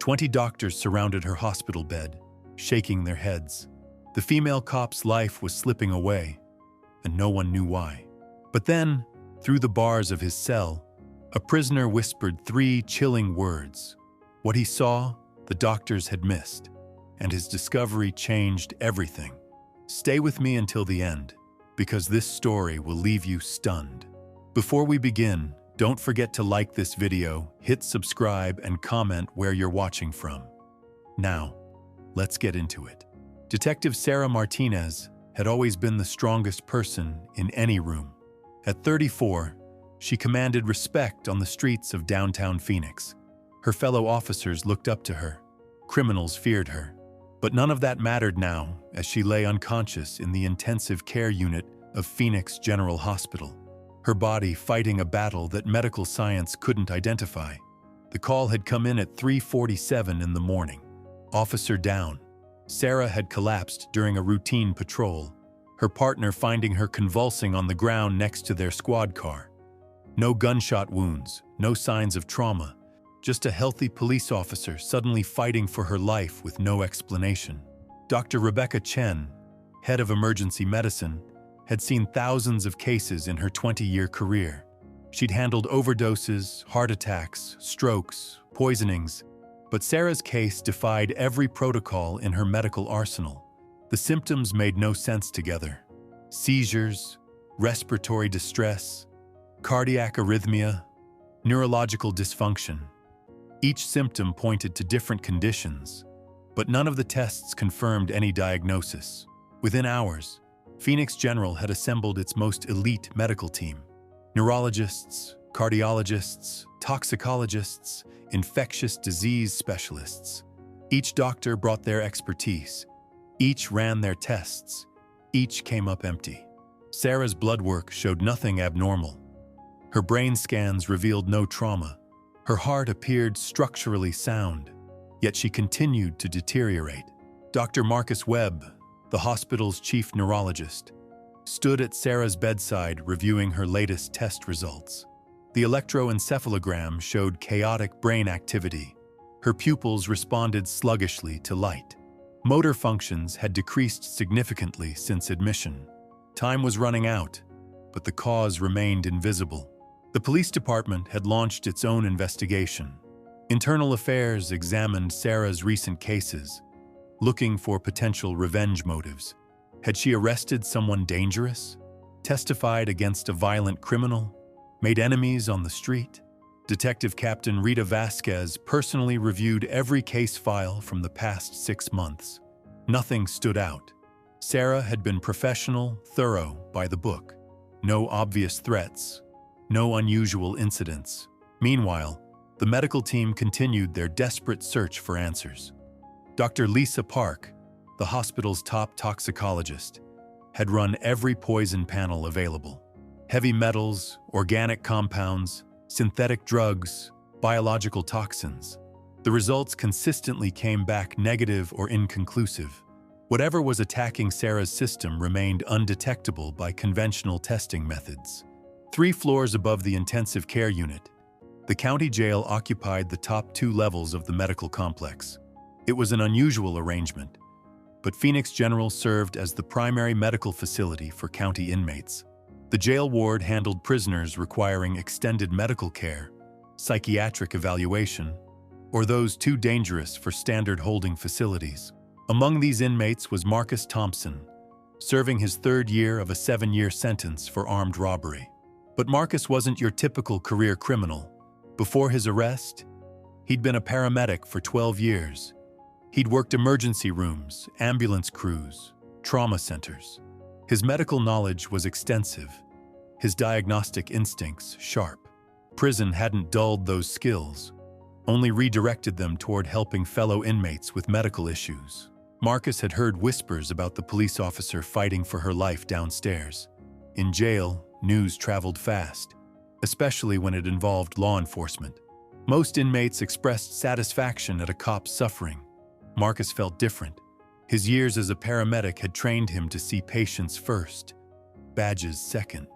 20 doctors surrounded her hospital bed, shaking their heads. The female cop's life was slipping away, and no one knew why. But then, through the bars of his cell, a prisoner whispered 3 chilling words. What he saw, the doctors had missed, and his discovery changed everything. Stay with me until the end, because this story will leave you stunned. Before we begin, don't forget to like this video, hit subscribe, and comment where you're watching from. Now, let's get into it. Detective Sarah Martinez had always been the strongest person in any room. At 34, she commanded respect on the streets of downtown Phoenix. Her fellow officers looked up to her. Criminals feared her. But none of that mattered now as she lay unconscious in the intensive care unit of Phoenix General Hospital, her body fighting a battle that medical science couldn't identify. The call had come in at 3:47 in the morning. Officer down. Sarah had collapsed during a routine patrol, her partner finding her convulsing on the ground next to their squad car. No gunshot wounds, no signs of trauma, just a healthy police officer suddenly fighting for her life with no explanation. Dr. Rebecca Chen, head of emergency medicine, had seen thousands of cases in her 20-year career. She'd handled overdoses, heart attacks, strokes, poisonings, but Sarah's case defied every protocol in her medical arsenal. The symptoms made no sense together. Seizures, respiratory distress, cardiac arrhythmia, neurological dysfunction. Each symptom pointed to different conditions, but none of the tests confirmed any diagnosis. Within hours, Phoenix General had assembled its most elite medical team. Neurologists, cardiologists, toxicologists, infectious disease specialists. Each doctor brought their expertise. Each ran their tests. Each came up empty. Sarah's blood work showed nothing abnormal. Her brain scans revealed no trauma. Her heart appeared structurally sound, yet she continued to deteriorate. Dr. Marcus Webb, the hospital's chief neurologist, stood at Sarah's bedside reviewing her latest test results. The electroencephalogram showed chaotic brain activity. Her pupils responded sluggishly to light. Motor functions had decreased significantly since admission. Time was running out, but the cause remained invisible. The police department had launched its own investigation. Internal Affairs examined Sarah's recent cases, looking for potential revenge motives. Had she arrested someone dangerous? Testified against a violent criminal? Made enemies on the street? Detective Captain Rita Vasquez personally reviewed every case file from the past 6 months. Nothing stood out. Sarah had been professional, thorough, by the book. No obvious threats. No unusual incidents. Meanwhile, the medical team continued their desperate search for answers. Dr. Lisa Park, the hospital's top toxicologist, had run every poison panel available. Heavy metals, organic compounds, synthetic drugs, biological toxins. The results consistently came back negative or inconclusive. Whatever was attacking Sarah's system remained undetectable by conventional testing methods. 3 floors above the intensive care unit, the county jail occupied the top 2 levels of the medical complex. It was an unusual arrangement, but Phoenix General served as the primary medical facility for county inmates. The jail ward handled prisoners requiring extended medical care, psychiatric evaluation, or those too dangerous for standard holding facilities. Among these inmates was Marcus Thompson, serving his 3rd year of a 7-year sentence for armed robbery. But Marcus wasn't your typical career criminal. Before his arrest, he'd been a paramedic for 12 years. He'd worked emergency rooms, ambulance crews, trauma centers. His medical knowledge was extensive, his diagnostic instincts sharp. Prison hadn't dulled those skills, only redirected them toward helping fellow inmates with medical issues. Marcus had heard whispers about the police officer fighting for her life downstairs. In jail, news traveled fast, especially when it involved law enforcement. Most inmates expressed satisfaction at a cop's suffering. Marcus felt different. His years as a paramedic had trained him to see patients first, badges second.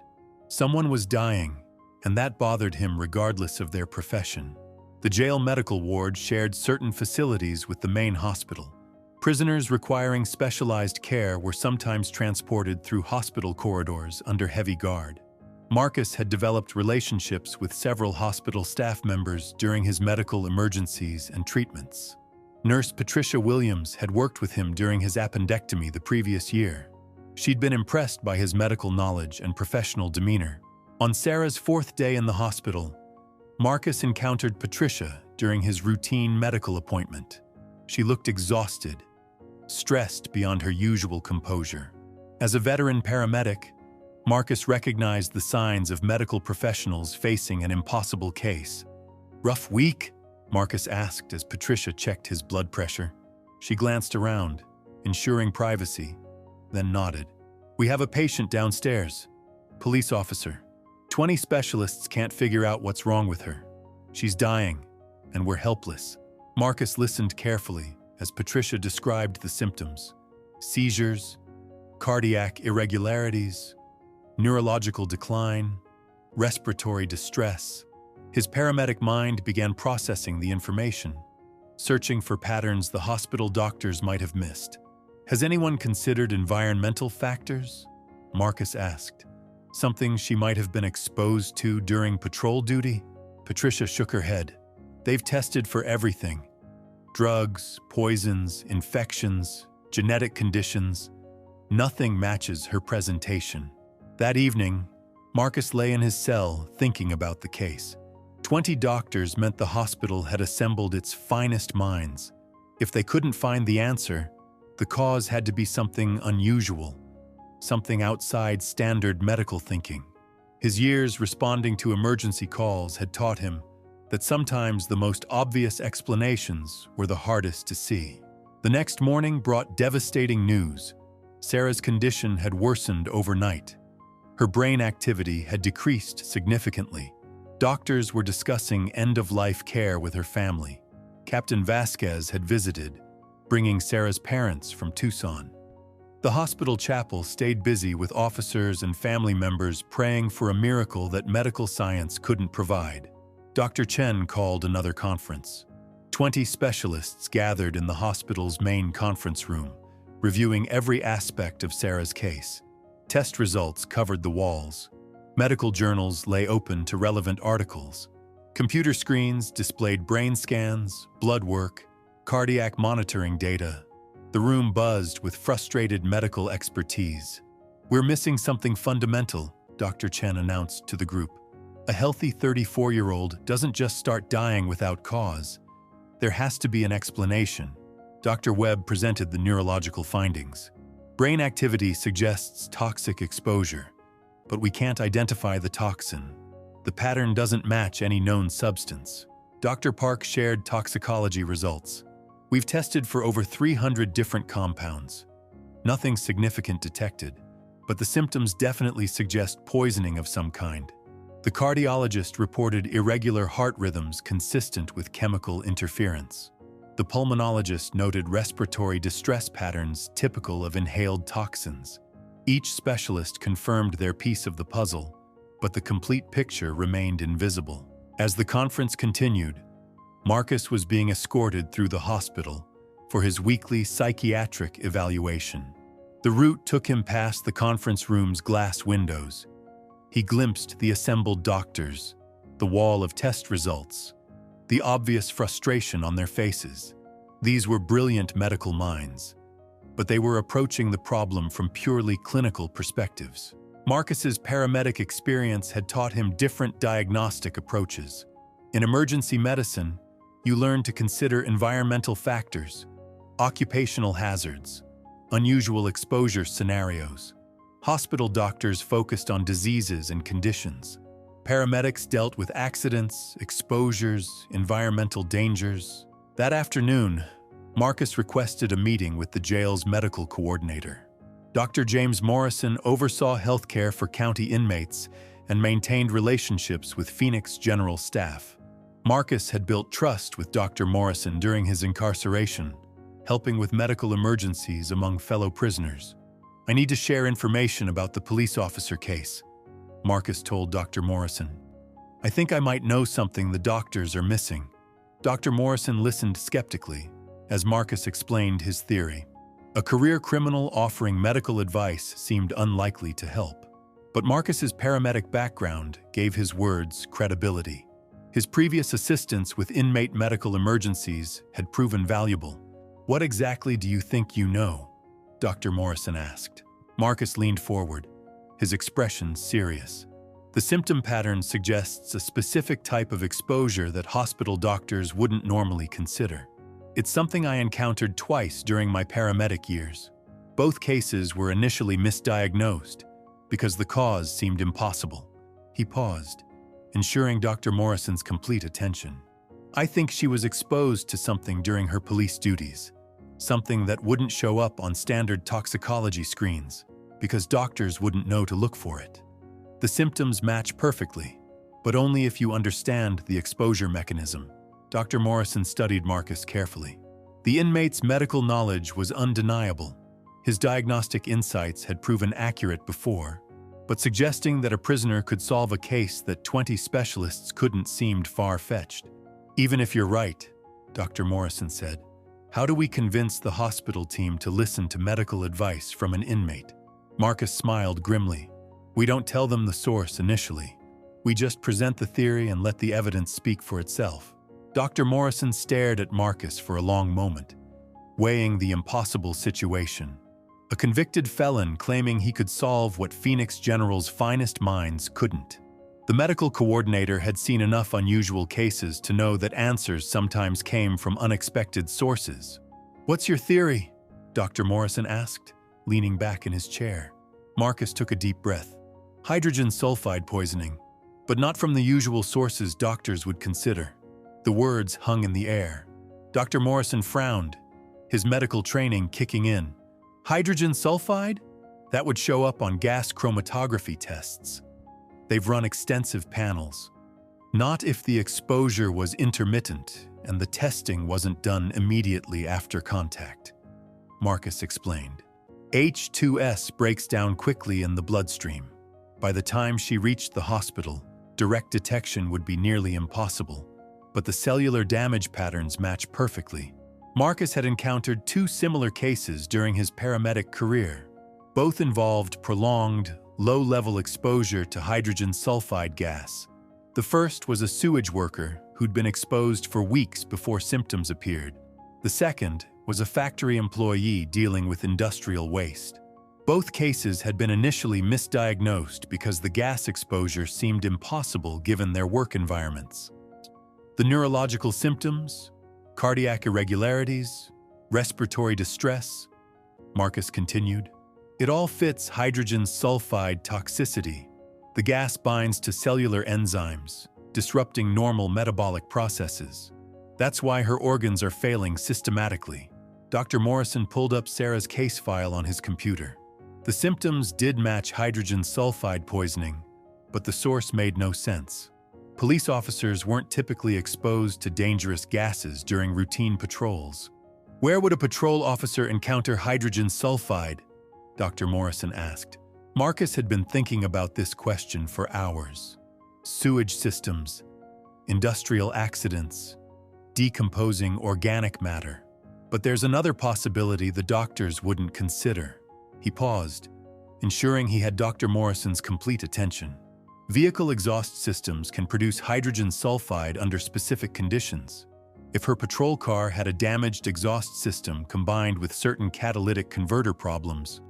Someone was dying, and that bothered him regardless of their profession. The jail medical ward shared certain facilities with the main hospital. Prisoners requiring specialized care were sometimes transported through hospital corridors under heavy guard. Marcus had developed relationships with several hospital staff members during his medical emergencies and treatments. Nurse Patricia Williams had worked with him during his appendectomy the previous year. She'd been impressed by his medical knowledge and professional demeanor. On Sarah's fourth day in the hospital, Marcus encountered Patricia during his routine medical appointment. She looked exhausted, stressed beyond her usual composure. As a veteran paramedic, Marcus recognized the signs of medical professionals facing an impossible case. "Rough week?" Marcus asked as Patricia checked his blood pressure. She glanced around, ensuring privacy, then nodded. "We have a patient downstairs. Police officer. 20 specialists can't figure out what's wrong with her. She's dying, and we're helpless." Marcus listened carefully as Patricia described the symptoms: seizures, cardiac irregularities, neurological decline, respiratory distress. His paramedic mind began processing the information, searching for patterns the hospital doctors might have missed. "Has anyone considered environmental factors?" Marcus asked. "Something she might have been exposed to during patrol duty?" Patricia shook her head. "They've tested for everything: drugs, poisons, infections, genetic conditions. Nothing matches her presentation." That evening, Marcus lay in his cell thinking about the case. 20 doctors meant the hospital had assembled its finest minds. If they couldn't find the answer, the cause had to be something unusual, something outside standard medical thinking. His years responding to emergency calls had taught him that sometimes the most obvious explanations were the hardest to see. The next morning brought devastating news. Sarah's condition had worsened overnight. Her brain activity had decreased significantly. Doctors were discussing end-of-life care with her family. Captain Vasquez had visited, bringing Sarah's parents from Tucson. The hospital chapel stayed busy with officers and family members praying for a miracle that medical science couldn't provide. Dr. Chen called another conference. 20 specialists gathered in the hospital's main conference room, reviewing every aspect of Sarah's case. Test results covered the walls. Medical journals lay open to relevant articles. Computer screens displayed brain scans, blood work, cardiac monitoring data. The room buzzed with frustrated medical expertise. "We're missing something fundamental," Dr. Chen announced to the group. "A healthy 34-year-old doesn't just start dying without cause. There has to be an explanation." Dr. Webb presented the neurological findings. "Brain activity suggests toxic exposure, but we can't identify the toxin. The pattern doesn't match any known substance." Dr. Park shared toxicology results. "We've tested for over 300 different compounds. Nothing significant detected, but the symptoms definitely suggest poisoning of some kind." The cardiologist reported irregular heart rhythms consistent with chemical interference. The pulmonologist noted respiratory distress patterns typical of inhaled toxins. Each specialist confirmed their piece of the puzzle, but the complete picture remained invisible. As the conference continued, Marcus was being escorted through the hospital for his weekly psychiatric evaluation. The route took him past the conference room's glass windows. He glimpsed the assembled doctors, the wall of test results, the obvious frustration on their faces. These were brilliant medical minds, but they were approaching the problem from purely clinical perspectives. Marcus's paramedic experience had taught him different diagnostic approaches. In emergency medicine, you learn to consider environmental factors, occupational hazards, unusual exposure scenarios. Hospital doctors focused on diseases and conditions. Paramedics dealt with accidents, exposures, environmental dangers. That afternoon, Marcus requested a meeting with the jail's medical coordinator. Dr. James Morrison oversaw healthcare for county inmates and maintained relationships with Phoenix General staff. Marcus had built trust with Dr. Morrison during his incarceration, helping with medical emergencies among fellow prisoners. "I need to share information about the police officer case," Marcus told Dr. Morrison. "I think I might know something the doctors are missing." Dr. Morrison listened skeptically as Marcus explained his theory. A career criminal offering medical advice seemed unlikely to help. But Marcus's paramedic background gave his words credibility. His previous assistance with inmate medical emergencies had proven valuable. "What exactly do you think you know?" Dr. Morrison asked. Marcus leaned forward, his expression serious. "The symptom pattern suggests a specific type of exposure that hospital doctors wouldn't normally consider. It's something I encountered twice during my paramedic years. Both cases were initially misdiagnosed because the cause seemed impossible." He paused, ensuring Dr. Morrison's complete attention. "I think she was exposed to something during her police duties, something that wouldn't show up on standard toxicology screens because doctors wouldn't know to look for it. The symptoms match perfectly, but only if you understand the exposure mechanism." Dr. Morrison studied Marcus carefully. The inmate's medical knowledge was undeniable. His diagnostic insights had proven accurate before, but suggesting that a prisoner could solve a case that 20 specialists couldn't seemed far-fetched. "Even if you're right," Dr. Morrison said, "how do we convince the hospital team to listen to medical advice from an inmate?" Marcus smiled grimly. "We don't tell them the source initially. We just present the theory and let the evidence speak for itself." Dr. Morrison stared at Marcus for a long moment, weighing the impossible situation. A convicted felon claiming he could solve what Phoenix General's finest minds couldn't. The medical coordinator had seen enough unusual cases to know that answers sometimes came from unexpected sources. "What's your theory?" Dr. Morrison asked, leaning back in his chair. Marcus took a deep breath. "Hydrogen sulfide poisoning, but not from the usual sources doctors would consider." The words hung in the air. Dr. Morrison frowned, his medical training kicking in. "Hydrogen sulfide? That would show up on gas chromatography tests. They've run extensive panels. Not if the exposure was intermittent and the testing wasn't done immediately after contact," Marcus explained. "H2S breaks down quickly in the bloodstream. By the time she reached the hospital, direct detection would be nearly impossible, but the cellular damage patterns match perfectly." Marcus had encountered 2 similar cases during his paramedic career. Both involved prolonged, low-level exposure to hydrogen sulfide gas. The first was a sewage worker who'd been exposed for weeks before symptoms appeared. The second was a factory employee dealing with industrial waste. Both cases had been initially misdiagnosed because the gas exposure seemed impossible given their work environments. The neurological symptoms, cardiac irregularities, respiratory distress, Marcus continued. It all fits hydrogen sulfide toxicity. The gas binds to cellular enzymes, disrupting normal metabolic processes. That's why her organs are failing systematically. Dr. Morrison pulled up Sarah's case file on his computer. The symptoms did match hydrogen sulfide poisoning, but the source made no sense. Police officers weren't typically exposed to dangerous gases during routine patrols. "Where would a patrol officer encounter hydrogen sulfide?" Dr. Morrison asked. Marcus had been thinking about this question for hours. Sewage systems, industrial accidents, decomposing organic matter. But there's another possibility the doctors wouldn't consider. He paused, ensuring he had Dr. Morrison's complete attention. Vehicle exhaust systems can produce hydrogen sulfide under specific conditions. If her patrol car had a damaged exhaust system combined with certain catalytic converter problems,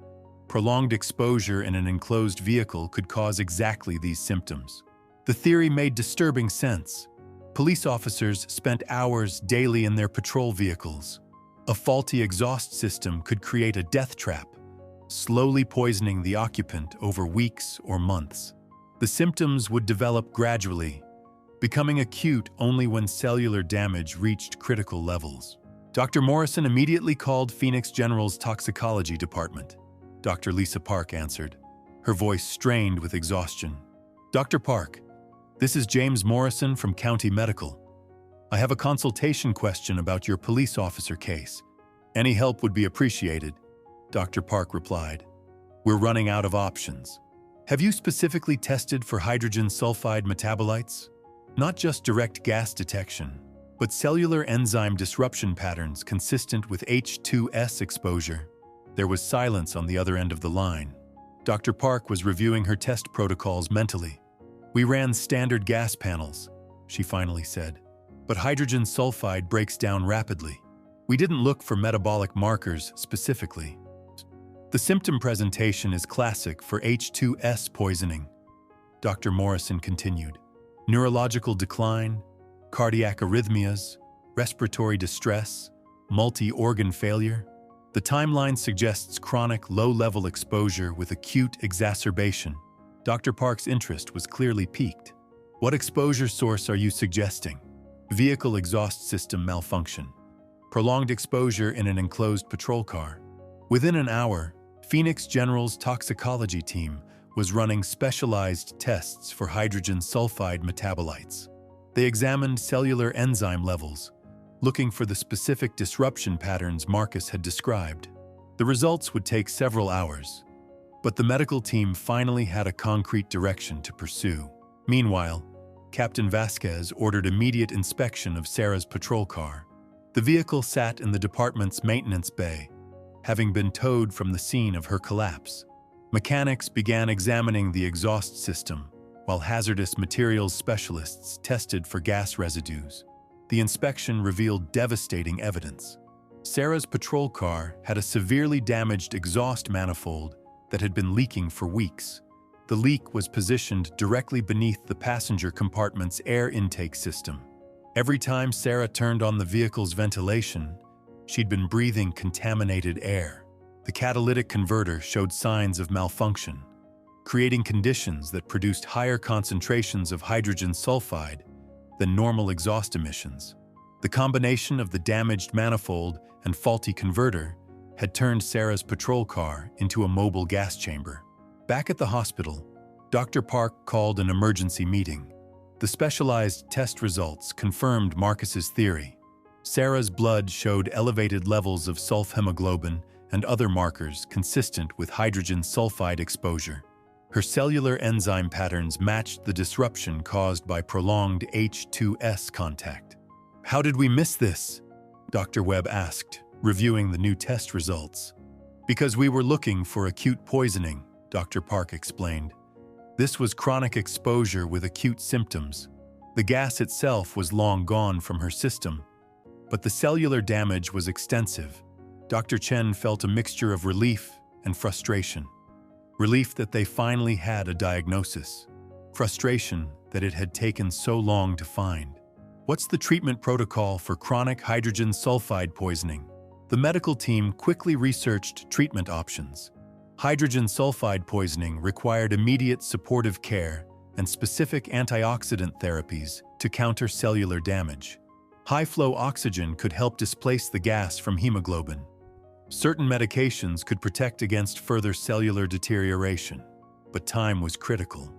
prolonged exposure in an enclosed vehicle could cause exactly these symptoms. The theory made disturbing sense. Police officers spent hours daily in their patrol vehicles. A faulty exhaust system could create a death trap, slowly poisoning the occupant over weeks or months. The symptoms would develop gradually, becoming acute only when cellular damage reached critical levels. Dr. Morrison immediately called Phoenix General's toxicology department. Dr. Lisa Park answered, her voice strained with exhaustion. "Dr. Park, this is James Morrison from County Medical. I have a consultation question about your police officer case. Any help would be appreciated," Dr. Park replied. "We're running out of options. Have you specifically tested for hydrogen sulfide metabolites? Not just direct gas detection, but cellular enzyme disruption patterns consistent with H2S exposure. There was silence on the other end of the line. Dr. Park was reviewing her test protocols mentally. "We ran standard gas panels," she finally said, "but hydrogen sulfide breaks down rapidly. We didn't look for metabolic markers specifically." The symptom presentation is classic for H2S poisoning, Dr. Morrison continued. Neurological decline, cardiac arrhythmias, respiratory distress, multi-organ failure. The timeline suggests chronic low-level exposure with acute exacerbation. Dr. Park's interest was clearly piqued. "What exposure source are you suggesting?" "Vehicle exhaust system malfunction. Prolonged exposure in an enclosed patrol car." Within an hour, Phoenix General's toxicology team was running specialized tests for hydrogen sulfide metabolites. They examined cellular enzyme levels, looking for the specific disruption patterns Marcus had described. The results would take several hours, but the medical team finally had a concrete direction to pursue. Meanwhile, Captain Vasquez ordered immediate inspection of Sarah's patrol car. The vehicle sat in the department's maintenance bay, having been towed from the scene of her collapse. Mechanics began examining the exhaust system, while hazardous materials specialists tested for gas residues. The inspection revealed devastating evidence. Sarah's patrol car had a severely damaged exhaust manifold that had been leaking for weeks. The leak was positioned directly beneath the passenger compartment's air intake system. Every time Sarah turned on the vehicle's ventilation, she'd been breathing contaminated air. The catalytic converter showed signs of malfunction, creating conditions that produced higher concentrations of hydrogen sulfide than normal exhaust emissions. The combination of the damaged manifold and faulty converter had turned Sarah's patrol car into a mobile gas chamber. Back at the hospital, Dr. Park called an emergency meeting. The specialized test results confirmed Marcus's theory. Sarah's blood showed elevated levels of sulfhemoglobin and other markers consistent with hydrogen sulfide exposure. Her cellular enzyme patterns matched the disruption caused by prolonged H2S contact. "How did we miss this?" Dr. Webb asked, reviewing the new test results. "Because we were looking for acute poisoning," Dr. Park explained. "This was chronic exposure with acute symptoms. The gas itself was long gone from her system, but the cellular damage was extensive." Dr. Chen felt a mixture of relief and frustration. Relief that they finally had a diagnosis. Frustration that it had taken so long to find. "What's the treatment protocol for chronic hydrogen sulfide poisoning?" The medical team quickly researched treatment options. Hydrogen sulfide poisoning required immediate supportive care and specific antioxidant therapies to counter cellular damage. High-flow oxygen could help displace the gas from hemoglobin. Certain medications could protect against further cellular deterioration, but time was critical.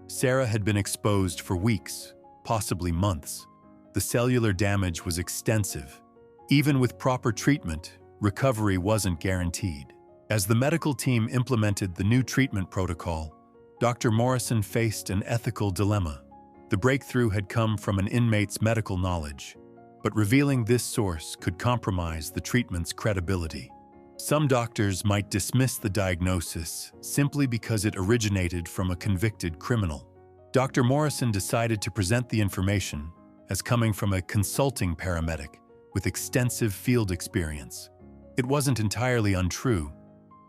Sarah had been exposed for weeks, possibly months. The cellular damage was extensive. Even with proper treatment, recovery wasn't guaranteed. As the medical team implemented the new treatment protocol, Dr. Morrison faced an ethical dilemma. The breakthrough had come from an inmate's medical knowledge, but revealing this source could compromise the treatment's credibility. Some doctors might dismiss the diagnosis simply because it originated from a convicted criminal. Dr. Morrison decided to present the information as coming from a consulting paramedic with extensive field experience. It wasn't entirely untrue,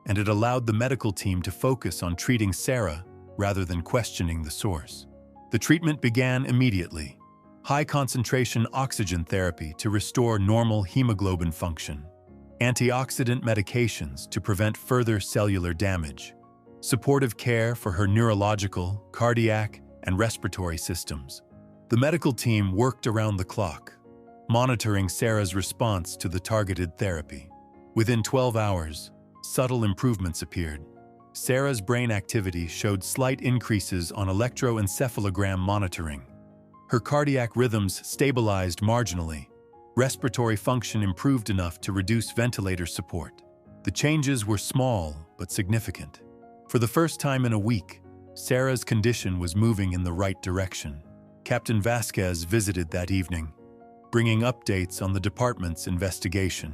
and it allowed the medical team to focus on treating Sarah rather than questioning the source. The treatment began immediately. High-concentration oxygen therapy to restore normal hemoglobin function. Antioxidant medications to prevent further cellular damage. Supportive care for her neurological, cardiac, and respiratory systems. The medical team worked around the clock, monitoring Sarah's response to the targeted therapy. Within 12 hours, subtle improvements appeared. Sarah's brain activity showed slight increases on electroencephalogram monitoring. Her cardiac rhythms stabilized marginally. Respiratory function improved enough to reduce ventilator support. The changes were small but significant. For the first time in a week, Sarah's condition was moving in the right direction. Captain Vasquez visited that evening. bringing updates on the department's investigation.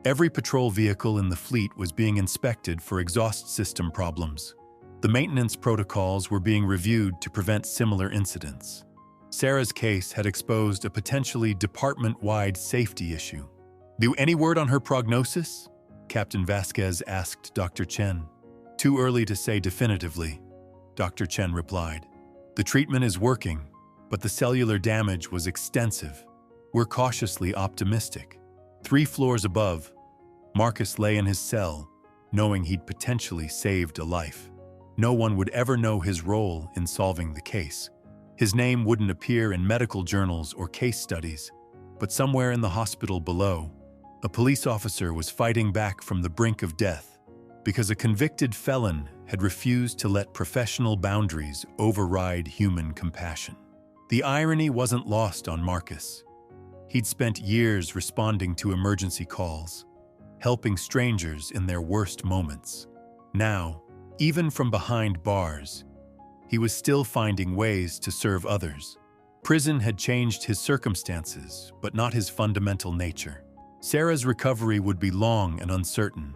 Every patrol vehicle in the fleet was being inspected for exhaust system problems. The maintenance protocols were being reviewed to prevent similar incidents. Sarah's case had exposed a potentially department-wide safety issue. "Do any word on her prognosis?" Captain Vasquez asked Dr. Chen. "Too early to say definitively," Dr. Chen replied. "The treatment is working, but the cellular damage was extensive. We're cautiously optimistic." 3 floors above, Marcus lay in his cell, knowing he'd potentially saved a life. No one would ever know his role in solving the case. His name wouldn't appear in medical journals or case studies, but somewhere in the hospital below, a police officer was fighting back from the brink of death because a convicted felon had refused to let professional boundaries override human compassion. The irony wasn't lost on Marcus. He'd spent years responding to emergency calls, helping strangers in their worst moments. Now, even from behind bars, he was still finding ways to serve others. Prison had changed his circumstances, but not his fundamental nature. Sarah's recovery would be long and uncertain.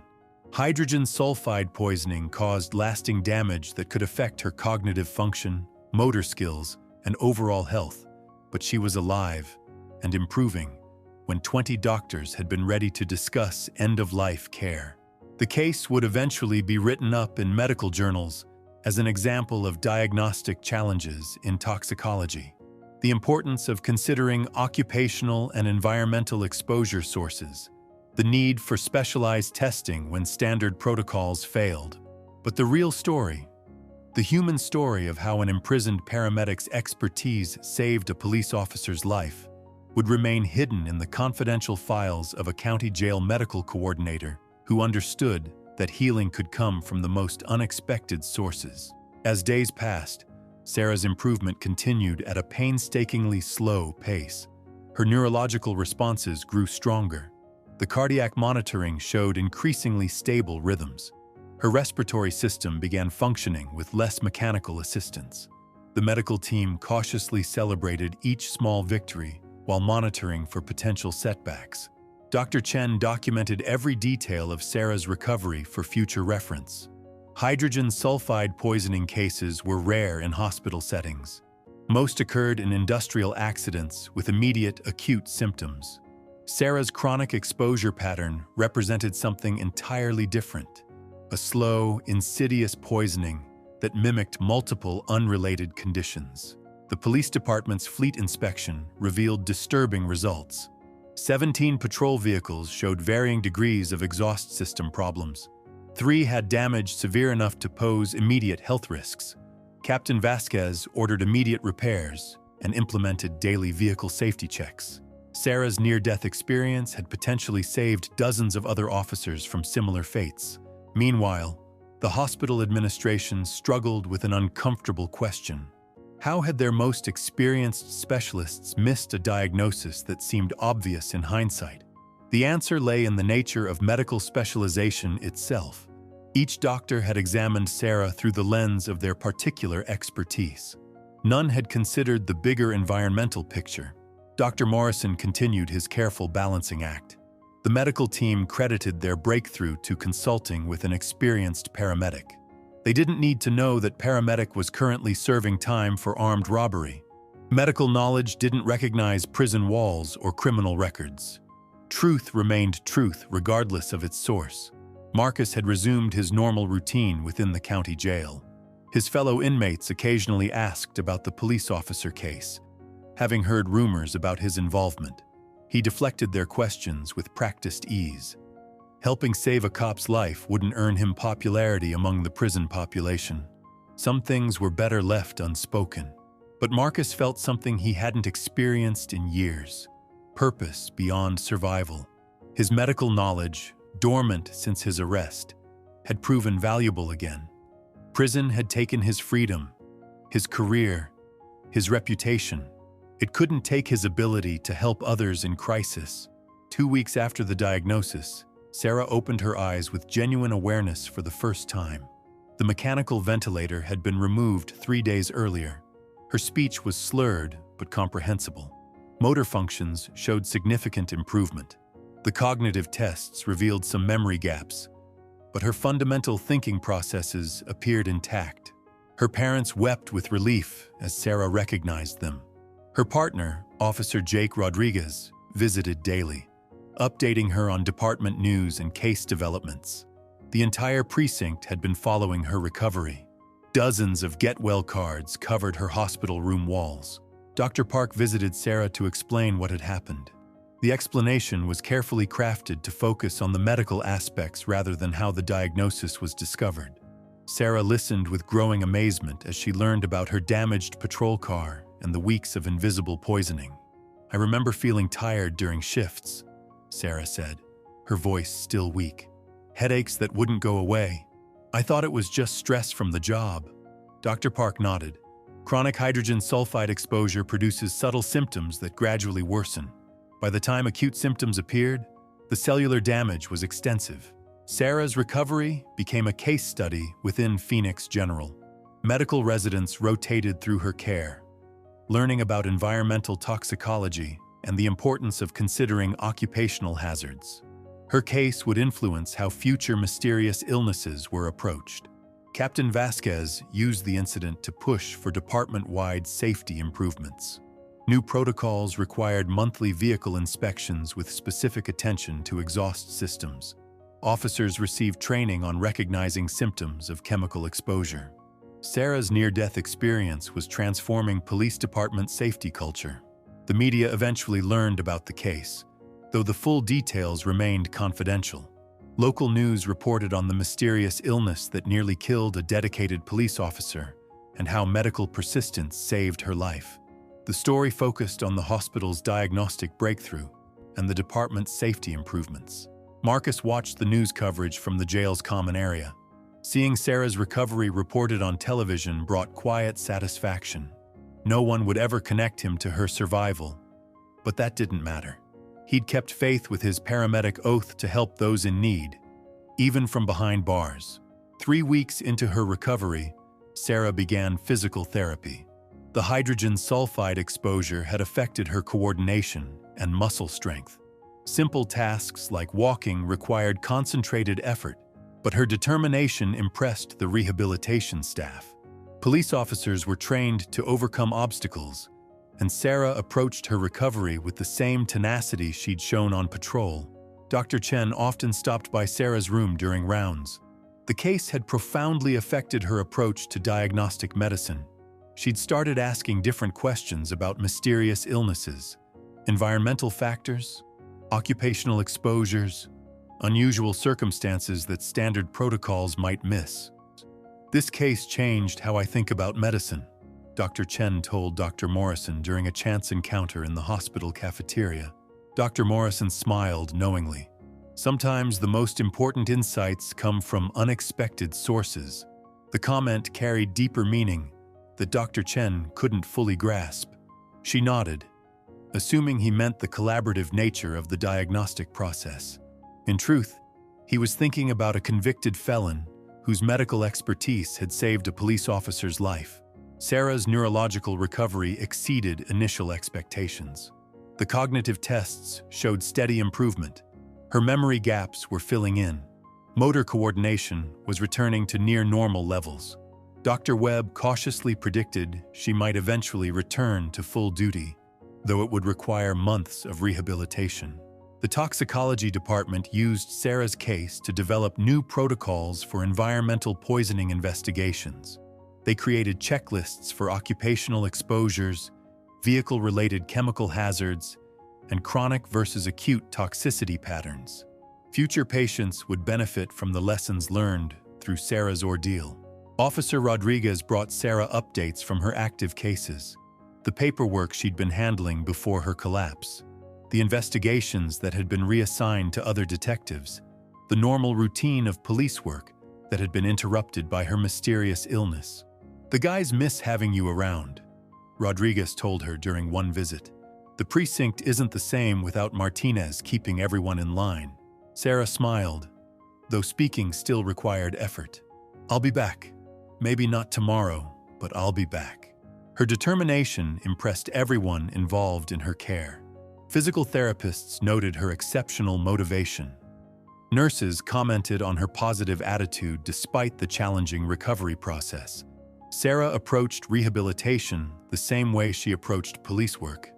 Hydrogen sulfide poisoning caused lasting damage that could affect her cognitive function, motor skills, and overall health, but she was alive and improving when 20 doctors had been ready to discuss end-of-life care. The case would eventually be written up in medical journals as an example of diagnostic challenges in toxicology. The importance of considering occupational and environmental exposure sources, the need for specialized testing when standard protocols failed. But the real story, the human story of how an imprisoned paramedic's expertise saved a police officer's life, would remain hidden in the confidential files of a county jail medical coordinator who understood that healing could come from the most unexpected sources. As days passed, Sarah's improvement continued at a painstakingly slow pace. Her neurological responses grew stronger. The cardiac monitoring showed increasingly stable rhythms. Her respiratory system began functioning with less mechanical assistance. The medical team cautiously celebrated each small victory while monitoring for potential setbacks. Dr. Chen documented every detail of Sarah's recovery for future reference. Hydrogen sulfide poisoning cases were rare in hospital settings. Most occurred in industrial accidents with immediate acute symptoms. Sarah's chronic exposure pattern represented something entirely different, a slow, insidious poisoning that mimicked multiple unrelated conditions. The police department's fleet inspection revealed disturbing results. 17 patrol vehicles showed varying degrees of exhaust system problems. 3 had damage severe enough to pose immediate health risks. Captain Vasquez ordered immediate repairs and implemented daily vehicle safety checks. Sarah's near-death experience had potentially saved dozens of other officers from similar fates. Meanwhile, the hospital administration struggled with an uncomfortable question. How had their most experienced specialists missed a diagnosis that seemed obvious in hindsight? The answer lay in the nature of medical specialization itself. Each doctor had examined Sarah through the lens of their particular expertise. None had considered the bigger environmental picture. Dr. Morrison continued his careful balancing act. The medical team credited their breakthrough to consulting with an experienced paramedic. They didn't need to know that paramedic was currently serving time for armed robbery. Medical knowledge didn't recognize prison walls or criminal records. Truth remained truth regardless of its source. Marcus had resumed his normal routine within the county jail. His fellow inmates occasionally asked about the police officer case, having heard rumors about his involvement. He deflected their questions with practiced ease. Helping save a cop's life wouldn't earn him popularity among the prison population. Some things were better left unspoken. But Marcus felt something he hadn't experienced in years: purpose beyond survival. His medical knowledge, dormant since his arrest, had proven valuable again. Prison had taken his freedom, his career, his reputation. It couldn't take his ability to help others in crisis. 2 weeks after the diagnosis, Sarah opened her eyes with genuine awareness for the first time. The mechanical ventilator had been removed 3 days earlier. Her speech was slurred but comprehensible. Motor functions showed significant improvement. The cognitive tests revealed some memory gaps, but her fundamental thinking processes appeared intact. Her parents wept with relief as Sarah recognized them. Her partner, Officer Jake Rodriguez, visited daily, updating her on department news and case developments. The entire precinct had been following her recovery. Dozens of get-well cards covered her hospital room walls. Dr. Park visited Sarah to explain what had happened. The explanation was carefully crafted to focus on the medical aspects rather than how the diagnosis was discovered. Sarah listened with growing amazement as she learned about her damaged patrol car and the weeks of invisible poisoning. "I remember feeling tired during shifts," Sarah said, her voice still weak. "Headaches that wouldn't go away. I thought it was just stress from the job." Dr. Park nodded. Chronic hydrogen sulfide exposure produces subtle symptoms that gradually worsen. By the time acute symptoms appeared, the cellular damage was extensive. Sarah's recovery became a case study within Phoenix General. Medical residents rotated through her care, learning about environmental toxicology and the importance of considering occupational hazards. Her case would influence how future mysterious illnesses were approached. Captain Vasquez used the incident to push for department-wide safety improvements. New protocols required monthly vehicle inspections with specific attention to exhaust systems. Officers received training on recognizing symptoms of chemical exposure. Sarah's near-death experience was transforming police department safety culture. The media eventually learned about the case, though the full details remained confidential. Local news reported on the mysterious illness that nearly killed a dedicated police officer and how medical persistence saved her life. The story focused on the hospital's diagnostic breakthrough and the department's safety improvements. Marcus watched the news coverage from the jail's common area. Seeing Sarah's recovery reported on television brought quiet satisfaction. No one would ever connect him to her survival, but that didn't matter. He'd kept faith with his paramedic oath to help those in need, even from behind bars. 3 weeks into her recovery, Sarah began physical therapy. The hydrogen sulfide exposure had affected her coordination and muscle strength. Simple tasks like walking required concentrated effort, but her determination impressed the rehabilitation staff. Police officers were trained to overcome obstacles, and Sarah approached her recovery with the same tenacity she'd shown on patrol. Dr. Chen often stopped by Sarah's room during rounds. The case had profoundly affected her approach to diagnostic medicine. She'd started asking different questions about mysterious illnesses, environmental factors, occupational exposures, unusual circumstances that standard protocols might miss. "This case changed how I think about medicine," Dr. Chen told Dr. Morrison during a chance encounter in the hospital cafeteria. Dr. Morrison smiled knowingly. Sometimes the most important insights come from unexpected sources. The comment carried deeper meaning that Dr. Chen couldn't fully grasp. She nodded, assuming he meant the collaborative nature of the diagnostic process. In truth, he was thinking about a convicted felon whose medical expertise had saved a police officer's life. Sarah's neurological recovery exceeded initial expectations. The cognitive tests showed steady improvement. Her memory gaps were filling in. Motor coordination was returning to near-normal levels. Dr. Webb cautiously predicted she might eventually return to full duty, though it would require months of rehabilitation. The toxicology department used Sarah's case to develop new protocols for environmental poisoning investigations. They created checklists for occupational exposures, vehicle-related chemical hazards, and chronic versus acute toxicity patterns. Future patients would benefit from the lessons learned through Sarah's ordeal. Officer Rodriguez brought Sarah updates from her active cases, the paperwork she'd been handling before her collapse, the investigations that had been reassigned to other detectives, the normal routine of police work that had been interrupted by her mysterious illness. "The guys miss having you around," Rodriguez told her during one visit. "The precinct isn't the same without Martinez keeping everyone in line." Sarah smiled, though speaking still required effort. "I'll be back. Maybe not tomorrow, but I'll be back." Her determination impressed everyone involved in her care. Physical therapists noted her exceptional motivation. Nurses commented on her positive attitude despite the challenging recovery process. Sarah approached rehabilitation the same way she approached police work,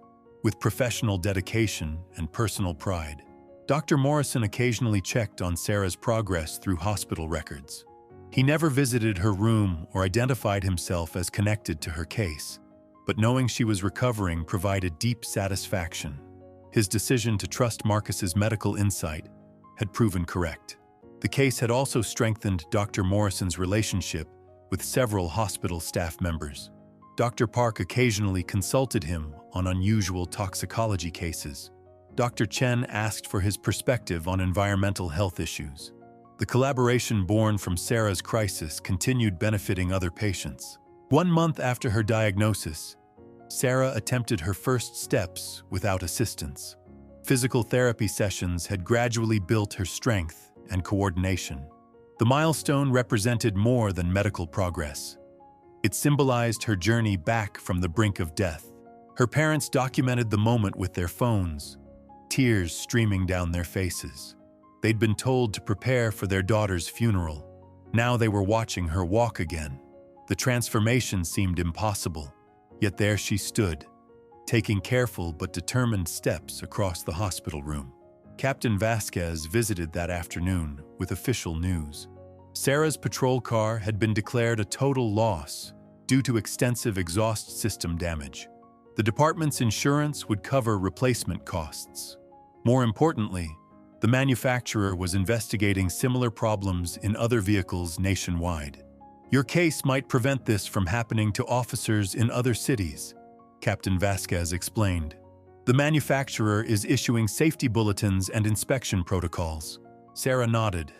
with professional dedication and personal pride. Dr. Morrison occasionally checked on Sarah's progress through hospital records. He never visited her room or identified himself as connected to her case, but knowing she was recovering provided deep satisfaction. His decision to trust Marcus's medical insight had proven correct. The case had also strengthened Dr. Morrison's relationship with several hospital staff members. Dr. Park occasionally consulted him on unusual toxicology cases. Dr. Chen asked for his perspective on environmental health issues. The collaboration born from Sarah's crisis continued benefiting other patients. 1 month after her diagnosis, Sarah attempted her first steps without assistance. Physical therapy sessions had gradually built her strength and coordination. The milestone represented more than medical progress. It symbolized her journey back from the brink of death. Her parents documented the moment with their phones, tears streaming down their faces. They'd been told to prepare for their daughter's funeral. Now they were watching her walk again. The transformation seemed impossible, yet there she stood, taking careful but determined steps across the hospital room. Captain Vasquez visited that afternoon with official news. Sarah's patrol car had been declared a total loss due to extensive exhaust system damage. The department's insurance would cover replacement costs. More importantly, the manufacturer was investigating similar problems in other vehicles nationwide. "Your case might prevent this from happening to officers in other cities," Captain Vasquez explained. "The manufacturer is issuing safety bulletins and inspection protocols." Sarah nodded,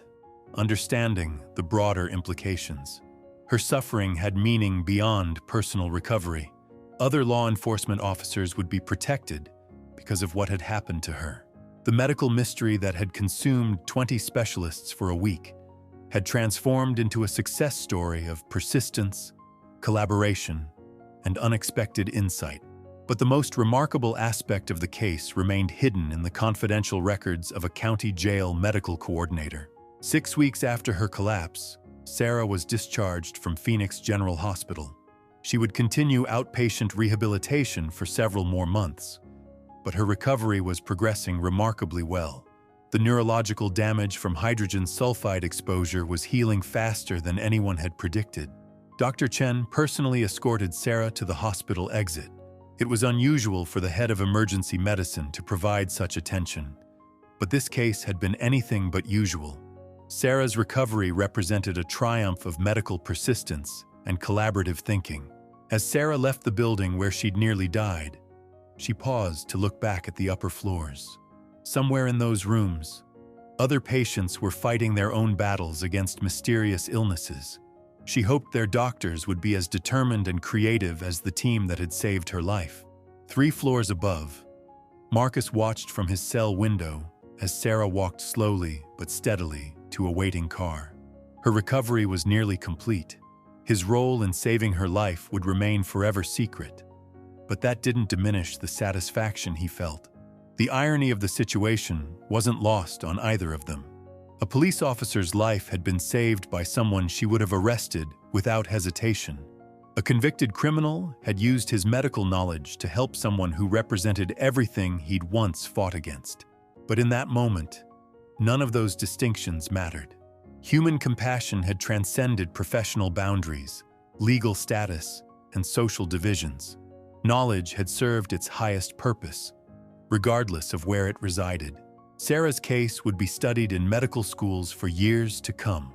understanding the broader implications. Her suffering had meaning beyond personal recovery. Other law enforcement officers would be protected because of what had happened to her. The medical mystery that had consumed 20 specialists for a week had transformed into a success story of persistence, collaboration, and unexpected insight. But the most remarkable aspect of the case remained hidden in the confidential records of a county jail medical coordinator. 6 weeks after her collapse, Sarah was discharged from Phoenix General Hospital. She would continue outpatient rehabilitation for several more months, but her recovery was progressing remarkably well. The neurological damage from hydrogen sulfide exposure was healing faster than anyone had predicted. Dr. Chen personally escorted Sarah to the hospital exit. It was unusual for the head of emergency medicine to provide such attention, but this case had been anything but usual. Sarah's recovery represented a triumph of medical persistence and collaborative thinking. As Sarah left the building where she'd nearly died, she paused to look back at the upper floors. Somewhere in those rooms, other patients were fighting their own battles against mysterious illnesses. She hoped their doctors would be as determined and creative as the team that had saved her life. 3 floors above, Marcus watched from his cell window as Sarah walked slowly but steadily to a waiting car. Her recovery was nearly complete. His role in saving her life would remain forever secret, but that didn't diminish the satisfaction he felt. The irony of the situation wasn't lost on either of them. A police officer's life had been saved by someone she would have arrested without hesitation. A convicted criminal had used his medical knowledge to help someone who represented everything he'd once fought against. But in that moment, none of those distinctions mattered. Human compassion had transcended professional boundaries, legal status, and social divisions. Knowledge had served its highest purpose, regardless of where it resided. Sarah's case would be studied in medical schools for years to come.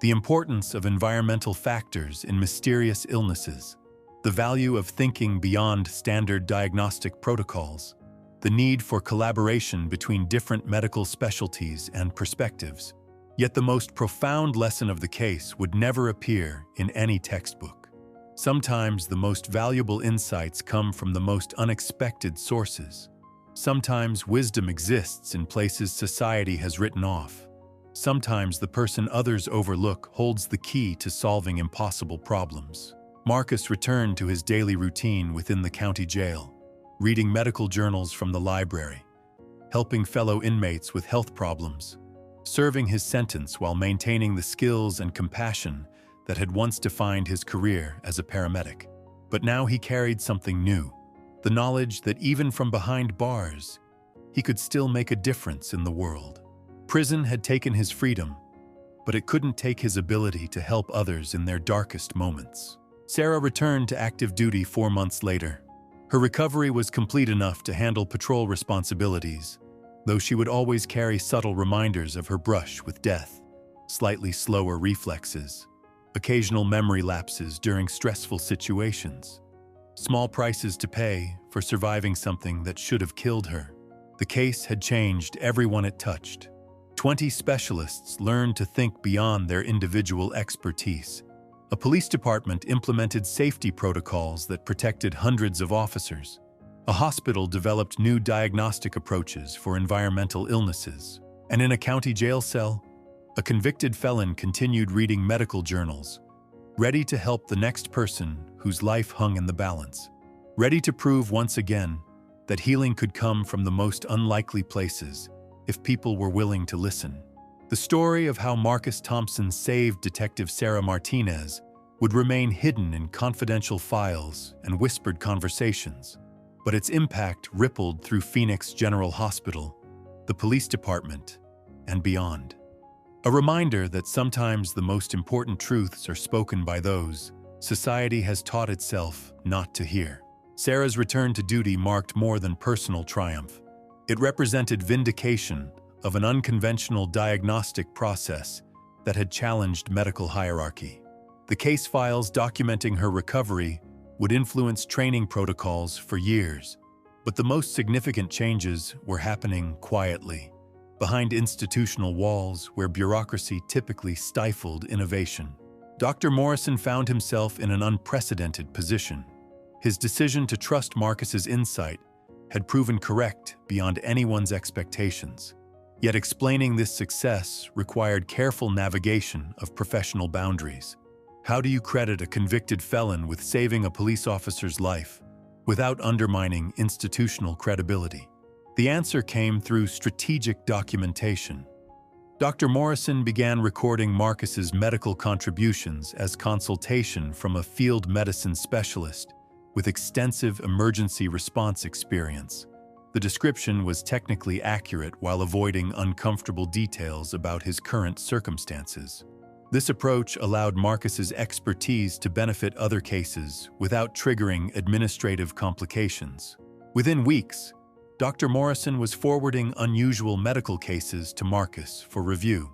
The importance of environmental factors in mysterious illnesses, the value of thinking beyond standard diagnostic protocols, the need for collaboration between different medical specialties and perspectives. Yet the most profound lesson of the case would never appear in any textbook. Sometimes the most valuable insights come from the most unexpected sources. Sometimes wisdom exists in places society has written off. Sometimes the person others overlook holds the key to solving impossible problems. Marcus returned to his daily routine within the county jail, reading medical journals from the library, helping fellow inmates with health problems, serving his sentence while maintaining the skills and compassion that had once defined his career as a paramedic. But now he carried something new, the knowledge that even from behind bars, he could still make a difference in the world. Prison had taken his freedom, but it couldn't take his ability to help others in their darkest moments. Sarah returned to active duty 4 months later. Her recovery was complete enough to handle patrol responsibilities, though she would always carry subtle reminders of her brush with death, slightly slower reflexes, occasional memory lapses during stressful situations, small prices to pay for surviving something that should have killed her. The case had changed everyone it touched. 20 specialists learned to think beyond their individual expertise. A police department implemented safety protocols that protected hundreds of officers. A hospital developed new diagnostic approaches for environmental illnesses. And in a county jail cell, a convicted felon continued reading medical journals, ready to help the next person whose life hung in the balance, ready to prove once again that healing could come from the most unlikely places if people were willing to listen. The story of how Marcus Thompson saved Detective Sarah Martinez would remain hidden in confidential files and whispered conversations, but its impact rippled through Phoenix General Hospital, the police department, and beyond. A reminder that sometimes the most important truths are spoken by those society has taught itself not to hear. Sarah's return to duty marked more than personal triumph. It represented vindication of an unconventional diagnostic process that had challenged medical hierarchy. The case files documenting her recovery would influence training protocols for years, but the most significant changes were happening quietly, behind institutional walls where bureaucracy typically stifled innovation. Dr. Morrison found himself in an unprecedented position. His decision to trust Marcus's insight had proven correct beyond anyone's expectations. Yet explaining this success required careful navigation of professional boundaries. How do you credit a convicted felon with saving a police officer's life without undermining institutional credibility? The answer came through strategic documentation. Dr. Morrison began recording Marcus's medical contributions as consultation from a field medicine specialist with extensive emergency response experience. The description was technically accurate while avoiding uncomfortable details about his current circumstances. This approach allowed Marcus's expertise to benefit other cases without triggering administrative complications. Within weeks, Dr. Morrison was forwarding unusual medical cases to Marcus for review.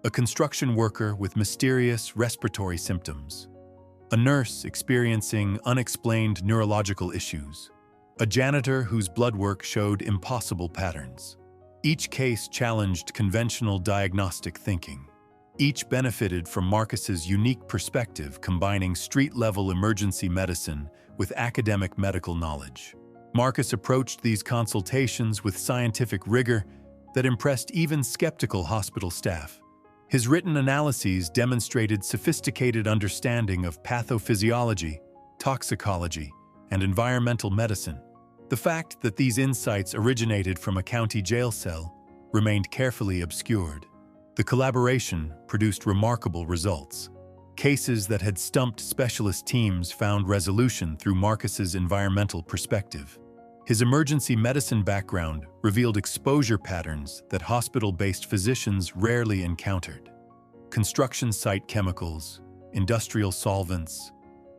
A construction worker with mysterious respiratory symptoms, a nurse experiencing unexplained neurological issues, a janitor whose blood work showed impossible patterns. Each case challenged conventional diagnostic thinking. Each benefited from Marcus's unique perspective, combining street-level emergency medicine with academic medical knowledge. Marcus approached these consultations with scientific rigor that impressed even skeptical hospital staff. His written analyses demonstrated sophisticated understanding of pathophysiology, toxicology, and environmental medicine. The fact that these insights originated from a county jail cell remained carefully obscured. The collaboration produced remarkable results. Cases that had stumped specialist teams found resolution through Marcus's environmental perspective. His emergency medicine background revealed exposure patterns that hospital-based physicians rarely encountered. Construction site chemicals, industrial solvents,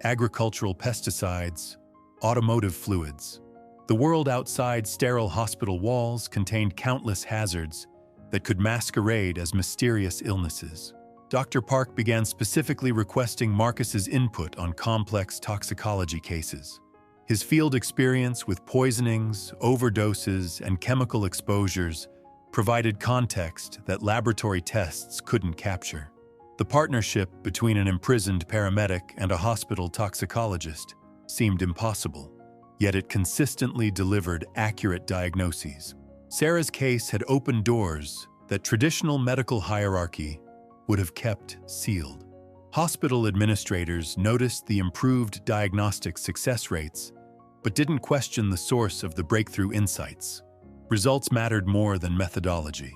agricultural pesticides, automotive fluids. The world outside sterile hospital walls contained countless hazards that could masquerade as mysterious illnesses. Dr. Park began specifically requesting Marcus's input on complex toxicology cases. His field experience with poisonings, overdoses, and chemical exposures provided context that laboratory tests couldn't capture. The partnership between an imprisoned paramedic and a hospital toxicologist seemed impossible, yet it consistently delivered accurate diagnoses. Sarah's case had opened doors that traditional medical hierarchy would have kept sealed. Hospital administrators noticed the improved diagnostic success rates, but didn't question the source of the breakthrough insights. Results mattered more than methodology,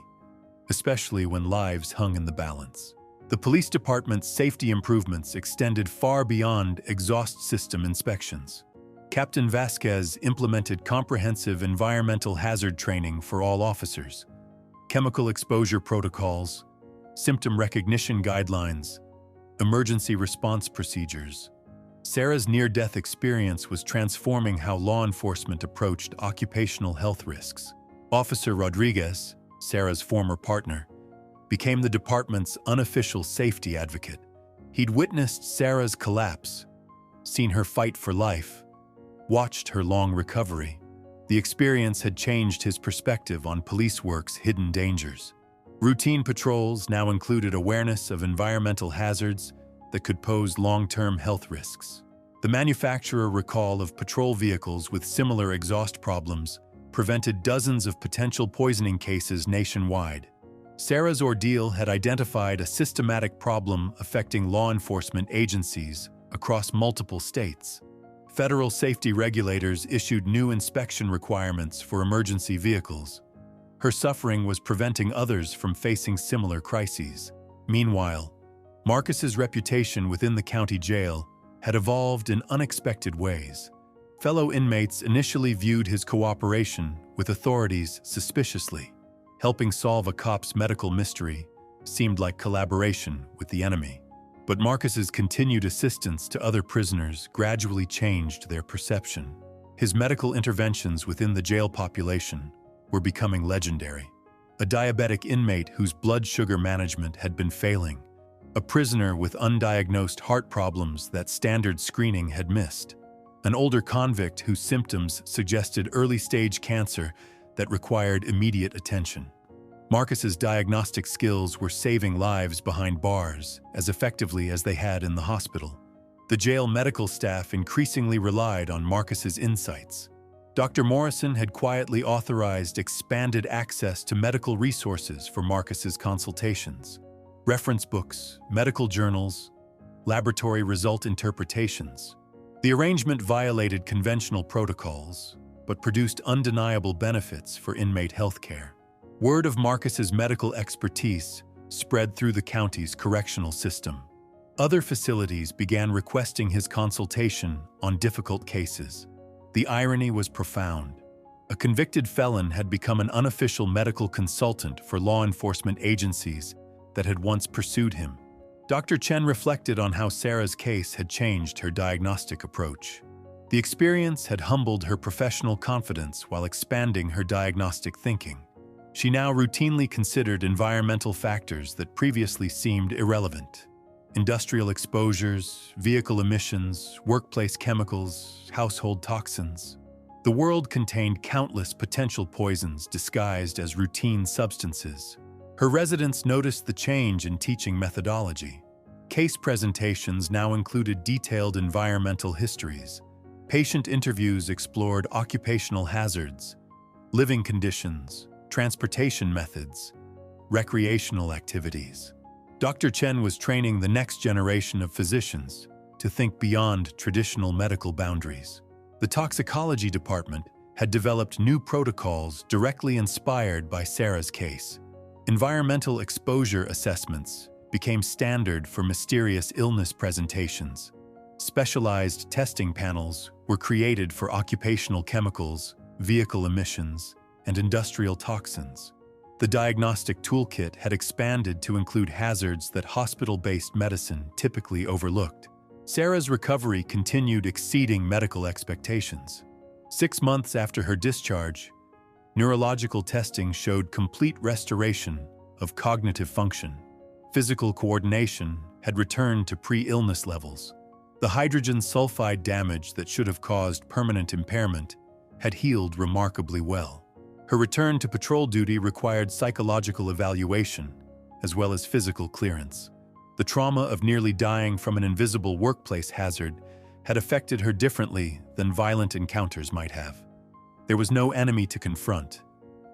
especially when lives hung in the balance. The police department's safety improvements extended far beyond exhaust system inspections. Captain Vasquez implemented comprehensive environmental hazard training for all officers, chemical exposure protocols, symptom recognition guidelines, emergency response procedures. Sarah's near-death experience was transforming how law enforcement approached occupational health risks. Officer Rodriguez, Sarah's former partner, became the department's unofficial safety advocate. He'd witnessed Sarah's collapse, seen her fight for life, watched her long recovery. The experience had changed his perspective on police work's hidden dangers. Routine patrols now included awareness of environmental hazards that could pose long-term health risks. The manufacturer recall of patrol vehicles with similar exhaust problems prevented dozens of potential poisoning cases nationwide. Sarah's ordeal had identified a systematic problem affecting law enforcement agencies across multiple states. Federal safety regulators issued new inspection requirements for emergency vehicles. Her suffering was preventing others from facing similar crises. Meanwhile, Marcus's reputation within the county jail had evolved in unexpected ways. Fellow inmates initially viewed his cooperation with authorities suspiciously. Helping solve a cop's medical mystery seemed like collaboration with the enemy. But Marcus's continued assistance to other prisoners gradually changed their perception. His medical interventions within the jail population were becoming legendary. A diabetic inmate whose blood sugar management had been failing. A prisoner with undiagnosed heart problems that standard screening had missed. An older convict whose symptoms suggested early-stage cancer that required immediate attention. Marcus's diagnostic skills were saving lives behind bars as effectively as they had in the hospital. The jail medical staff increasingly relied on Marcus's insights. Dr. Morrison had quietly authorized expanded access to medical resources for Marcus's consultations. Reference books, medical journals, laboratory result interpretations. The arrangement violated conventional protocols, but produced undeniable benefits for inmate healthcare. Word of Marcus's medical expertise spread through the county's correctional system. Other facilities began requesting his consultation on difficult cases. The irony was profound. A convicted felon had become an unofficial medical consultant for law enforcement agencies that had once pursued him. Dr. Chen reflected on how Sarah's case had changed her diagnostic approach. The experience had humbled her professional confidence while expanding her diagnostic thinking. She now routinely considered environmental factors that previously seemed irrelevant. Industrial exposures, vehicle emissions, workplace chemicals, household toxins. The world contained countless potential poisons disguised as routine substances. Her residents noticed the change in teaching methodology. Case presentations now included detailed environmental histories. Patient interviews explored occupational hazards, living conditions, transportation methods, recreational activities. Dr. Chen was training the next generation of physicians to think beyond traditional medical boundaries. The toxicology department had developed new protocols directly inspired by Sarah's case. Environmental exposure assessments became standard for mysterious illness presentations. Specialized testing panels were created for occupational chemicals, vehicle emissions, and industrial toxins. The diagnostic toolkit had expanded to include hazards that hospital-based medicine typically overlooked. Sarah's recovery continued exceeding medical expectations. 6 months after her discharge, neurological testing showed complete restoration of cognitive function. Physical coordination had returned to pre-illness levels. The hydrogen sulfide damage that should have caused permanent impairment had healed remarkably well. Her return to patrol duty required psychological evaluation, as well as physical clearance. The trauma of nearly dying from an invisible workplace hazard had affected her differently than violent encounters might have. There was no enemy to confront,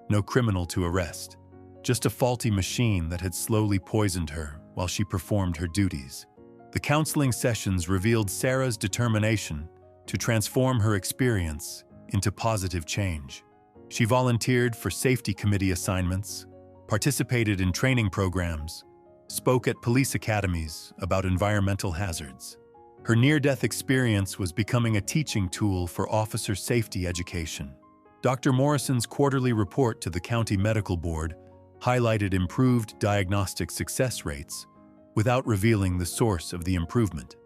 no criminal to arrest, just a faulty machine that had slowly poisoned her while she performed her duties. The counseling sessions revealed Sarah's determination to transform her experience into positive change. She volunteered for safety committee assignments, participated in training programs, spoke at police academies about environmental hazards. Her near-death experience was becoming a teaching tool for officer safety education. Dr. Morrison's quarterly report to the County Medical Board highlighted improved diagnostic success rates without revealing the source of the improvement.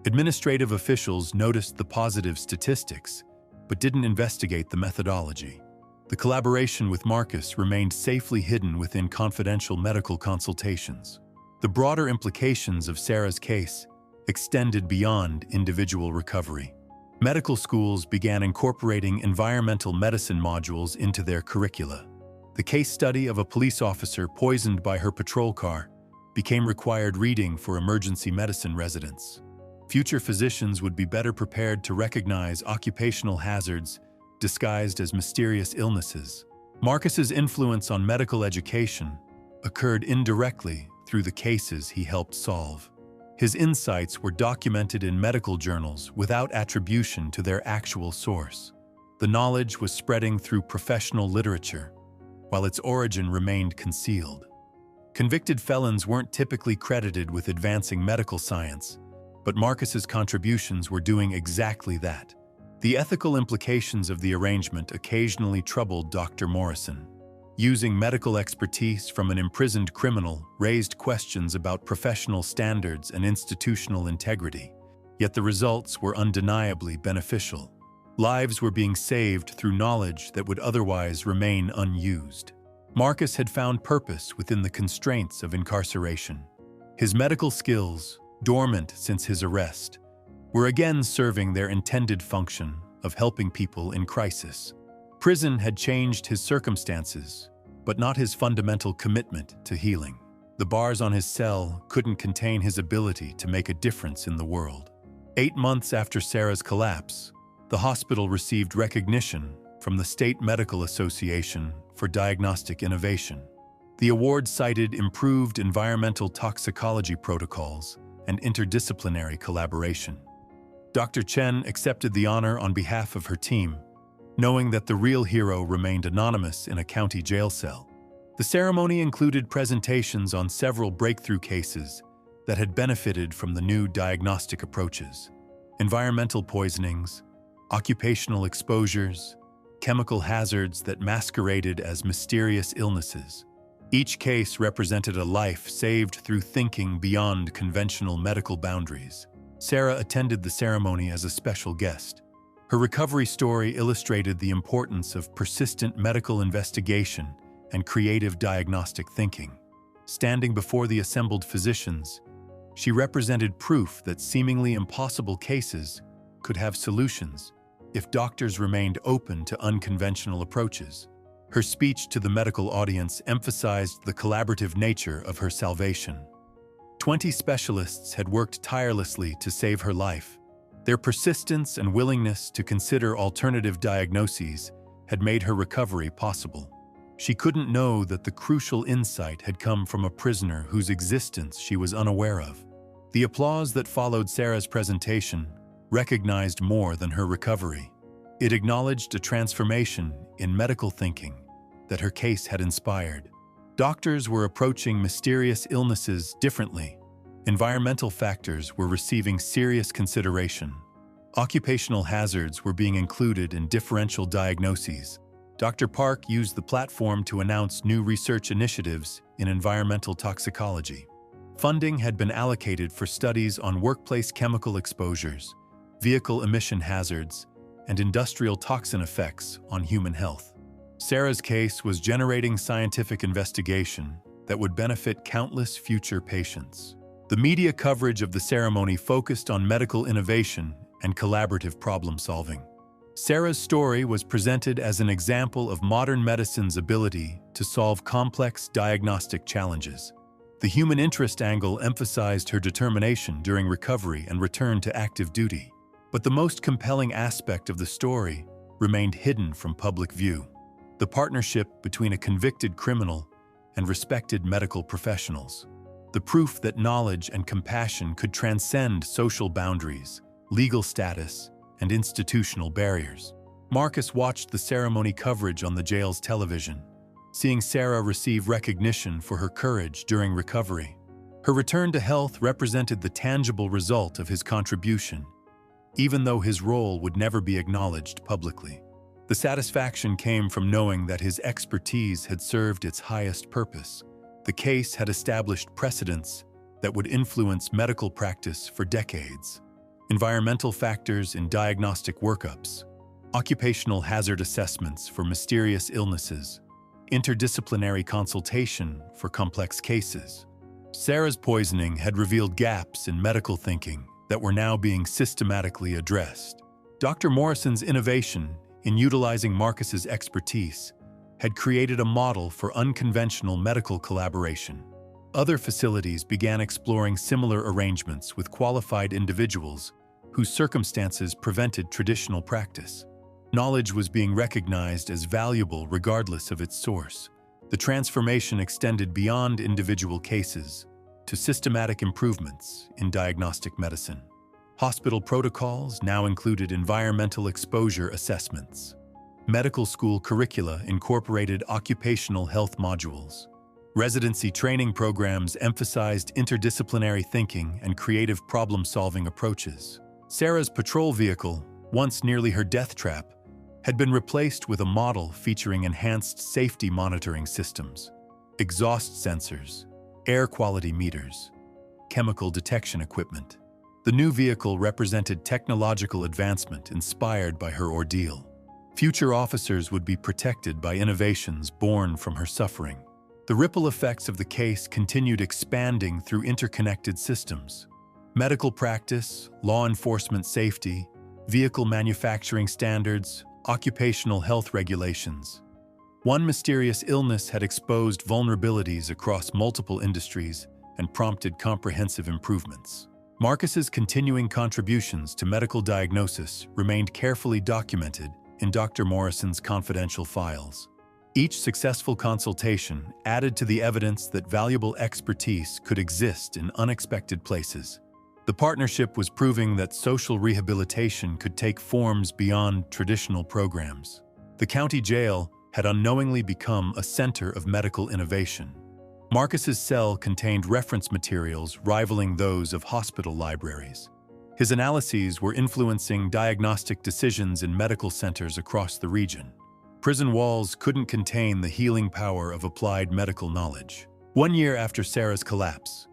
Administrative officials noticed the positive statistics, but didn't investigate the methodology. The collaboration with Marcus remained safely hidden within confidential medical consultations. The broader implications of Sarah's case extended beyond individual recovery. Medical schools began incorporating environmental medicine modules into their curricula. The case study of a police officer poisoned by her patrol car became required reading for emergency medicine residents. Future physicians would be better prepared to recognize occupational hazards disguised as mysterious illnesses. Marcus's influence on medical education occurred indirectly through the cases he helped solve. His insights were documented in medical journals without attribution to their actual source. The knowledge was spreading through professional literature, while its origin remained concealed. Convicted felons weren't typically credited with advancing medical science, but Marcus's contributions were doing exactly that. The ethical implications of the arrangement occasionally troubled Dr. Morrison. Using medical expertise from an imprisoned criminal raised questions about professional standards and institutional integrity. Yet the results were undeniably beneficial. Lives were being saved through knowledge that would otherwise remain unused. Marcus had found purpose within the constraints of incarceration. His medical skills, dormant since his arrest, were again serving their intended function of helping people in crisis. Prison had changed his circumstances, but not his fundamental commitment to healing. The bars on his cell couldn't contain his ability to make a difference in the world. 8 months after Sarah's collapse, the hospital received recognition from the State Medical Association for diagnostic innovation. The award cited improved environmental toxicology protocols and interdisciplinary collaboration. Dr. Chen accepted the honor on behalf of her team, knowing that the real hero remained anonymous in a county jail cell. The ceremony included presentations on several breakthrough cases that had benefited from the new diagnostic approaches: environmental poisonings, occupational exposures, chemical hazards that masqueraded as mysterious illnesses. Each case represented a life saved through thinking beyond conventional medical boundaries. Sarah attended the ceremony as a special guest. Her recovery story illustrated the importance of persistent medical investigation and creative diagnostic thinking. Standing before the assembled physicians, she represented proof that seemingly impossible cases could have solutions if doctors remained open to unconventional approaches. Her speech to the medical audience emphasized the collaborative nature of her salvation. 20 specialists had worked tirelessly to save her life. Their persistence and willingness to consider alternative diagnoses had made her recovery possible. She couldn't know that the crucial insight had come from a prisoner whose existence she was unaware of. The applause that followed Sarah's presentation recognized more than her recovery. It acknowledged a transformation in medical thinking that her case had inspired. Doctors were approaching mysterious illnesses differently. Environmental factors were receiving serious consideration. Occupational hazards were being included in differential diagnoses. Dr. Park used the platform to announce new research initiatives in environmental toxicology. Funding had been allocated for studies on workplace chemical exposures, vehicle emission hazards, and industrial toxin effects on human health. Sarah's case was generating scientific investigation that would benefit countless future patients. The media coverage of the ceremony focused on medical innovation and collaborative problem-solving. Sarah's story was presented as an example of modern medicine's ability to solve complex diagnostic challenges. The human interest angle emphasized her determination during recovery and return to active duty. But the most compelling aspect of the story remained hidden from public view: the partnership between a convicted criminal and respected medical professionals. the proof that knowledge and compassion could transcend social boundaries, legal status, and institutional barriers. Marcus watched the ceremony coverage on the jail's television, seeing Sarah receive recognition for her courage during recovery. Her return to health represented the tangible result of his contribution, even though his role would never be acknowledged publicly. The satisfaction came from knowing that his expertise had served its highest purpose. The case had established precedents that would influence medical practice for decades. Environmental factors in diagnostic workups, occupational hazard assessments for mysterious illnesses, interdisciplinary consultation for complex cases. Sarah's poisoning had revealed gaps in medical thinking that were now being systematically addressed. Dr. Morrison's innovation in utilizing Marcus's expertise had created a model for unconventional medical collaboration. Other facilities began exploring similar arrangements with qualified individuals whose circumstances prevented traditional practice. Knowledge was being recognized as valuable regardless of its source. The transformation extended beyond individual cases to systematic improvements in diagnostic medicine. Hospital protocols now included environmental exposure assessments. Medical school curricula incorporated occupational health modules. Residency training programs emphasized interdisciplinary thinking and creative problem-solving approaches. Sarah's patrol vehicle, once nearly her death trap, had been replaced with a model featuring enhanced safety monitoring systems, exhaust sensors, air quality meters, chemical detection equipment. The new vehicle represented technological advancement inspired by her ordeal. Future officers would be protected by innovations born from her suffering. The ripple effects of the case continued expanding through interconnected systems. Medical practice, law enforcement safety, vehicle manufacturing standards, occupational health regulations. One mysterious illness had exposed vulnerabilities across multiple industries and prompted comprehensive improvements. Marcus's continuing contributions to medical diagnosis remained carefully documented in Dr. Morrison's confidential files. Each successful consultation added to the evidence that valuable expertise could exist in unexpected places. The partnership was proving that social rehabilitation could take forms beyond traditional programs. The county jail had unknowingly become a center of medical innovation. Marcus's cell contained reference materials rivaling those of hospital libraries. His analyses were influencing diagnostic decisions in medical centers across the region. Prison walls couldn't contain the healing power of applied medical knowledge. 1 year after Sarah's collapse,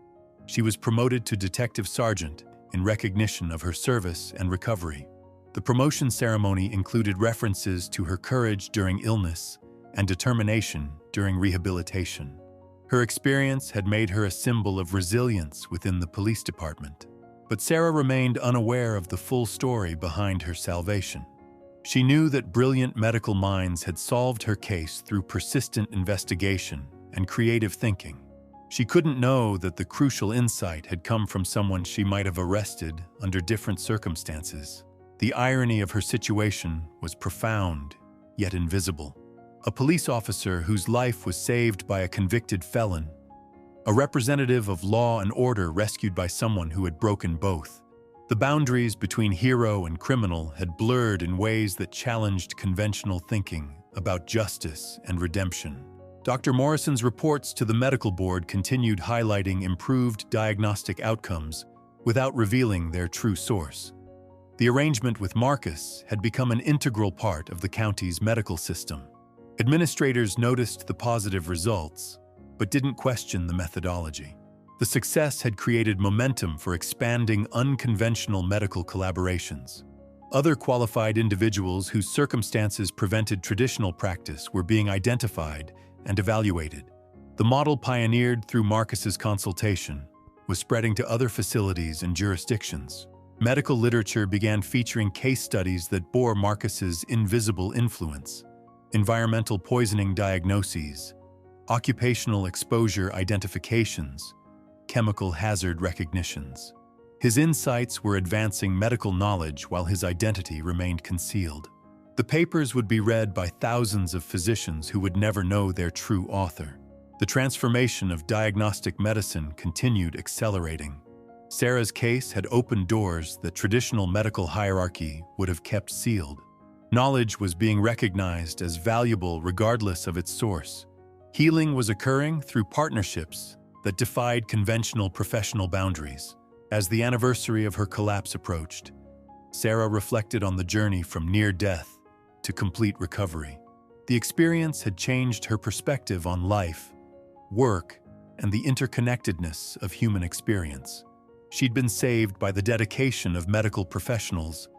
she was promoted to detective sergeant in recognition of her service and recovery. The promotion ceremony included references to her courage during illness and determination during rehabilitation. Her experience had made her a symbol of resilience within the police department. But Sarah remained unaware of the full story behind her salvation. She knew that brilliant medical minds had solved her case through persistent investigation and creative thinking. She couldn't know that the crucial insight had come from someone she might have arrested under different circumstances. The irony of her situation was profound, yet invisible. A police officer whose life was saved by a convicted felon, a representative of law and order rescued by someone who had broken both. The boundaries between hero and criminal had blurred in ways that challenged conventional thinking about justice and redemption. Dr. Morrison's reports to the medical board continued highlighting improved diagnostic outcomes without revealing their true source. The arrangement with Marcus had become an integral part of the county's medical system. Administrators noticed the positive results, but didn't question the methodology. The success had created momentum for expanding unconventional medical collaborations. Other qualified individuals whose circumstances prevented traditional practice were being identified and evaluated. The model pioneered through Marcus's consultation was spreading to other facilities and jurisdictions. Medical literature began featuring case studies that bore Marcus's invisible influence: environmental poisoning diagnoses, occupational exposure identifications, chemical hazard recognitions. His insights were advancing medical knowledge while his identity remained concealed. The papers would be read by thousands of physicians who would never know their true author. The transformation of diagnostic medicine continued accelerating. Sarah's case had opened doors that traditional medical hierarchy would have kept sealed. Knowledge was being recognized as valuable regardless of its source. Healing was occurring through partnerships that defied conventional professional boundaries. As the anniversary of her collapse approached, Sarah reflected on the journey from near death to complete recovery. The experience had changed her perspective on life, work, and the interconnectedness of human experience. She'd been saved by the dedication of medical professionals,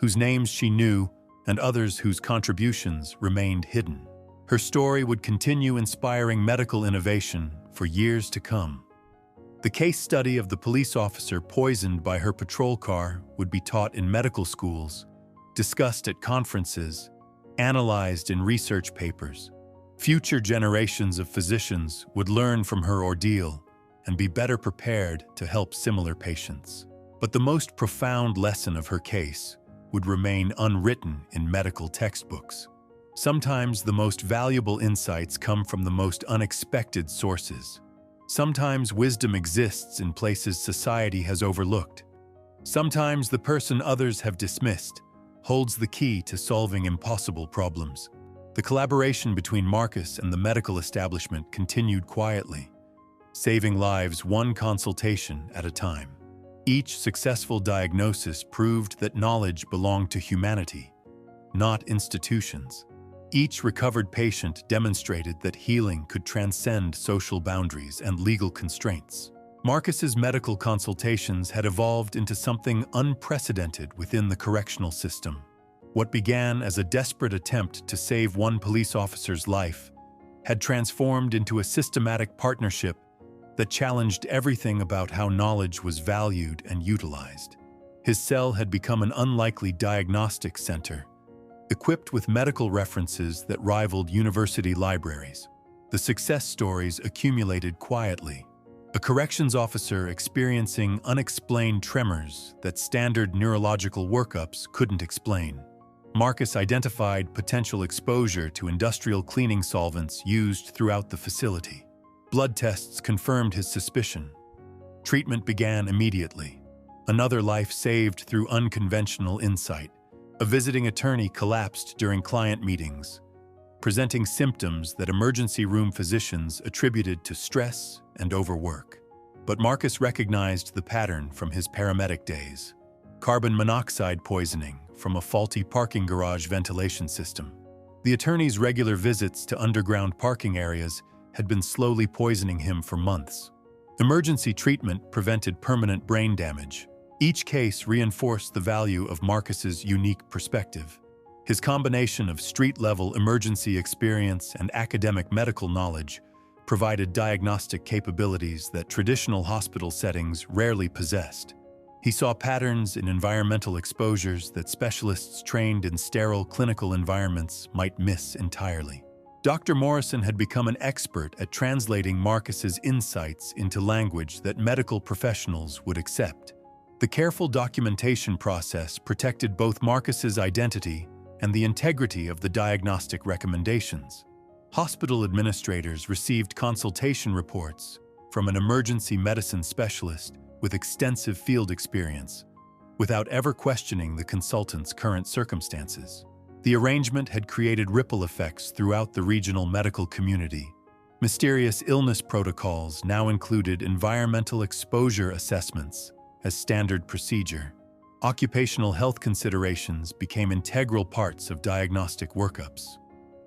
whose names she knew and others whose contributions remained hidden. Her story would continue inspiring medical innovation for years to come. The case study of the police officer poisoned by her patrol car would be taught in medical schools, discussed at conferences, analyzed in research papers. Future generations of physicians would learn from her ordeal and be better prepared to help similar patients. But the most profound lesson of her case would remain unwritten in medical textbooks. Sometimes the most valuable insights come from the most unexpected sources. Sometimes wisdom exists in places society has overlooked. Sometimes the person others have dismissed holds the key to solving impossible problems. The collaboration between Marcus and the medical establishment continued quietly, saving lives one consultation at a time. Each successful diagnosis proved that knowledge belonged to humanity, not institutions. Each recovered patient demonstrated that healing could transcend social boundaries and legal constraints. Marcus's medical consultations had evolved into something unprecedented within the correctional system. What began as a desperate attempt to save one police officer's life had transformed into a systematic partnership that challenged everything about how knowledge was valued and utilized. His cell had become an unlikely diagnostic center, equipped with medical references that rivaled university libraries. The success stories accumulated quietly. A corrections officer experiencing unexplained tremors that standard neurological workups couldn't explain. Marcus identified potential exposure to industrial cleaning solvents used throughout the facility. Blood tests confirmed his suspicion. Treatment began immediately. Another life saved through unconventional insight. A visiting attorney collapsed during client meetings, presenting symptoms that emergency room physicians attributed to stress and overwork. But Marcus recognized the pattern from his paramedic days: carbon monoxide poisoning from a faulty parking garage ventilation system. The attorney's regular visits to underground parking areas had been slowly poisoning him for months. Emergency treatment prevented permanent brain damage. Each case reinforced the value of Marcus's unique perspective. His combination of street-level emergency experience and academic medical knowledge provided diagnostic capabilities that traditional hospital settings rarely possessed. He saw patterns in environmental exposures that specialists trained in sterile clinical environments might miss entirely. Dr. Morrison had become an expert at translating Marcus's insights into language that medical professionals would accept. The careful documentation process protected both Marcus's identity and the integrity of the diagnostic recommendations. Hospital administrators received consultation reports from an emergency medicine specialist with extensive field experience, without ever questioning the consultant's current circumstances. The arrangement had created ripple effects throughout the regional medical community. Mysterious illness protocols now included environmental exposure assessments as standard procedure. Occupational health considerations became integral parts of diagnostic workups.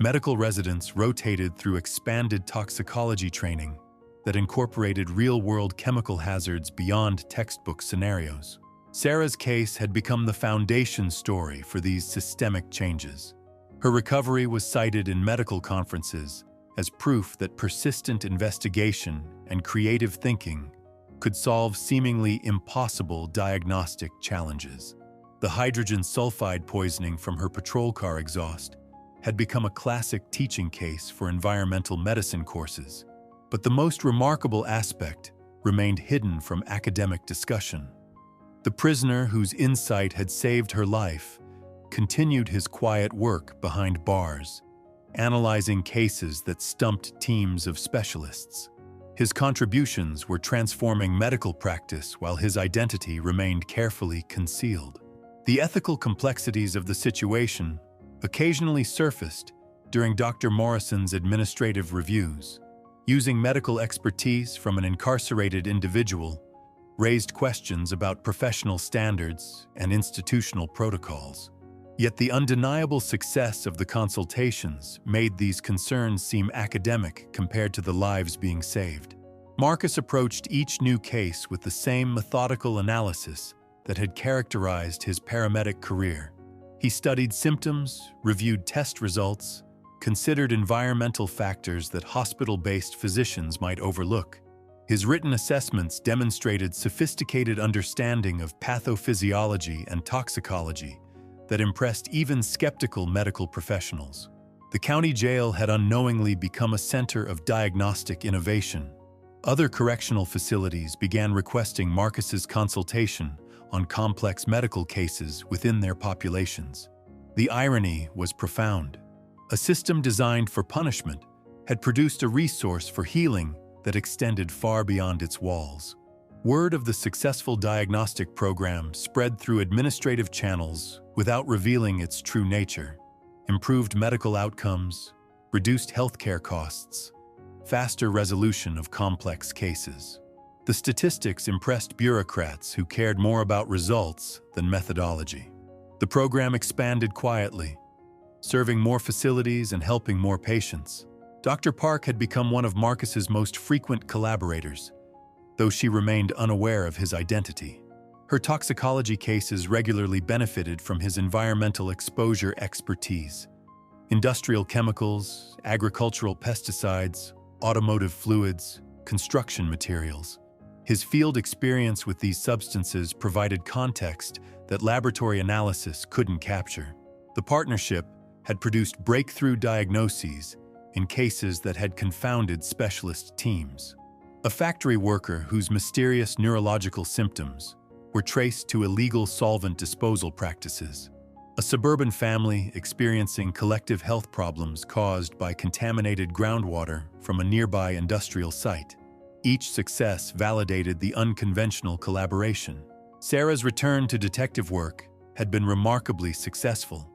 Medical residents rotated through expanded toxicology training that incorporated real-world chemical hazards beyond textbook scenarios. Sarah's case had become the foundation story for these systemic changes. Her recovery was cited in medical conferences as proof that persistent investigation and creative thinking could solve seemingly impossible diagnostic challenges. The hydrogen sulfide poisoning from her patrol car exhaust had become a classic teaching case for environmental medicine courses. But the most remarkable aspect remained hidden from academic discussion. The prisoner whose insight had saved her life continued his quiet work behind bars, analyzing cases that stumped teams of specialists. His contributions were transforming medical practice while his identity remained carefully concealed. The ethical complexities of the situation occasionally surfaced during Dr. Morrison's administrative reviews. Using medical expertise from an incarcerated individual raised questions about professional standards and institutional protocols. Yet the undeniable success of the consultations made these concerns seem academic compared to the lives being saved. Marcus approached each new case with the same methodical analysis that had characterized his paramedic career. He studied symptoms, reviewed test results, considered environmental factors that hospital-based physicians might overlook. His written assessments demonstrated sophisticated understanding of pathophysiology and toxicology that impressed even skeptical medical professionals. The county jail had unknowingly become a center of diagnostic innovation. Other correctional facilities began requesting Marcus's consultation on complex medical cases within their populations. The irony was profound. A system designed for punishment had produced a resource for healing that extended far beyond its walls. Word of the successful diagnostic program spread through administrative channels without revealing its true nature. Improved medical outcomes, reduced healthcare costs, faster resolution of complex cases. The statistics impressed bureaucrats who cared more about results than methodology. The program expanded quietly, serving more facilities and helping more patients. Dr. Park had become one of Marcus's most frequent collaborators, though she remained unaware of his identity. Her toxicology cases regularly benefited from his environmental exposure expertise. Industrial chemicals, agricultural pesticides, automotive fluids, construction materials. His field experience with these substances provided context that laboratory analysis couldn't capture. The partnership had produced breakthrough diagnoses in cases that had confounded specialist teams. A factory worker whose mysterious neurological symptoms were traced to illegal solvent disposal practices. A suburban family experiencing collective health problems caused by contaminated groundwater from a nearby industrial site. Each success validated the unconventional collaboration. Sarah's return to detective work had been remarkably successful.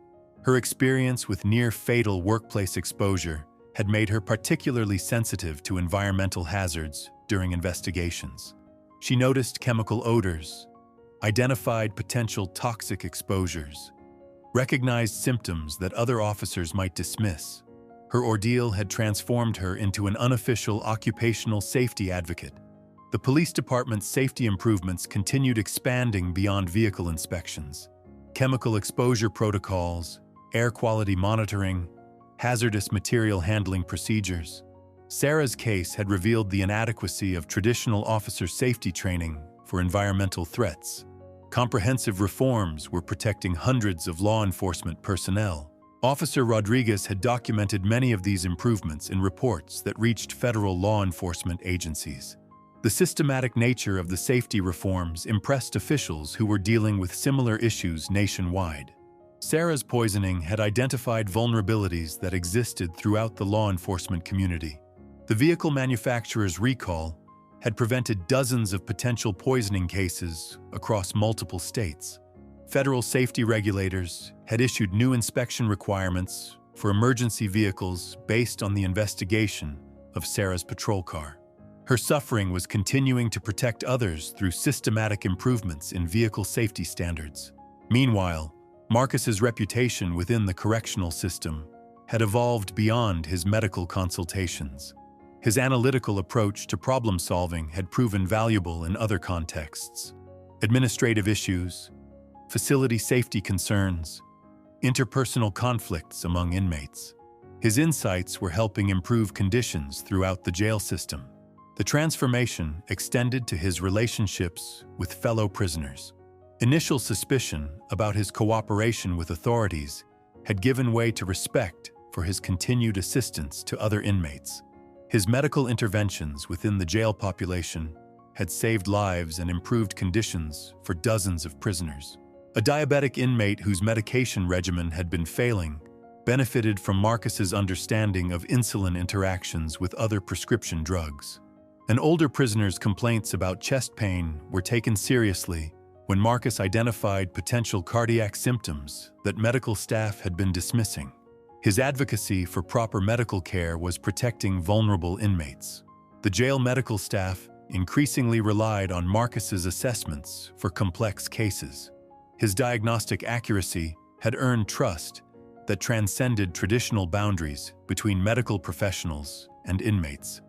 Her experience with near-fatal workplace exposure had made her particularly sensitive to environmental hazards during investigations. She noticed chemical odors, identified potential toxic exposures, recognized symptoms that other officers might dismiss. Her ordeal had transformed her into an unofficial occupational safety advocate. The police department's safety improvements continued expanding beyond vehicle inspections. Chemical exposure protocols, air quality monitoring, hazardous material handling procedures. Sarah's case had revealed the inadequacy of traditional officer safety training for environmental threats. Comprehensive reforms were protecting hundreds of law enforcement personnel. Officer Rodriguez had documented many of these improvements in reports that reached federal law enforcement agencies. The systematic nature of the safety reforms impressed officials who were dealing with similar issues nationwide. Sarah's poisoning had identified vulnerabilities that existed throughout the law enforcement community. The vehicle manufacturer's recall had prevented dozens of potential poisoning cases across multiple states. Federal safety regulators had issued new inspection requirements for emergency vehicles based on the investigation of Sarah's patrol car. Her suffering was continuing to protect others through systematic improvements in vehicle safety standards. Meanwhile, Marcus's reputation within the correctional system had evolved beyond his medical consultations. His analytical approach to problem-solving had proven valuable in other contexts. Administrative issues, facility safety concerns, interpersonal conflicts among inmates. His insights were helping improve conditions throughout the jail system. The transformation extended to his relationships with fellow prisoners. Initial suspicion about his cooperation with authorities had given way to respect for his continued assistance to other inmates. His medical interventions within the jail population had saved lives and improved conditions for dozens of prisoners. A diabetic inmate whose medication regimen had been failing benefited from Marcus's understanding of insulin interactions with other prescription drugs. An older prisoner's complaints about chest pain were taken seriously when Marcus identified potential cardiac symptoms that medical staff had been dismissing. His advocacy for proper medical care was protecting vulnerable inmates. The jail medical staff increasingly relied on Marcus's assessments for complex cases. His diagnostic accuracy had earned trust that transcended traditional boundaries between medical professionals and inmates.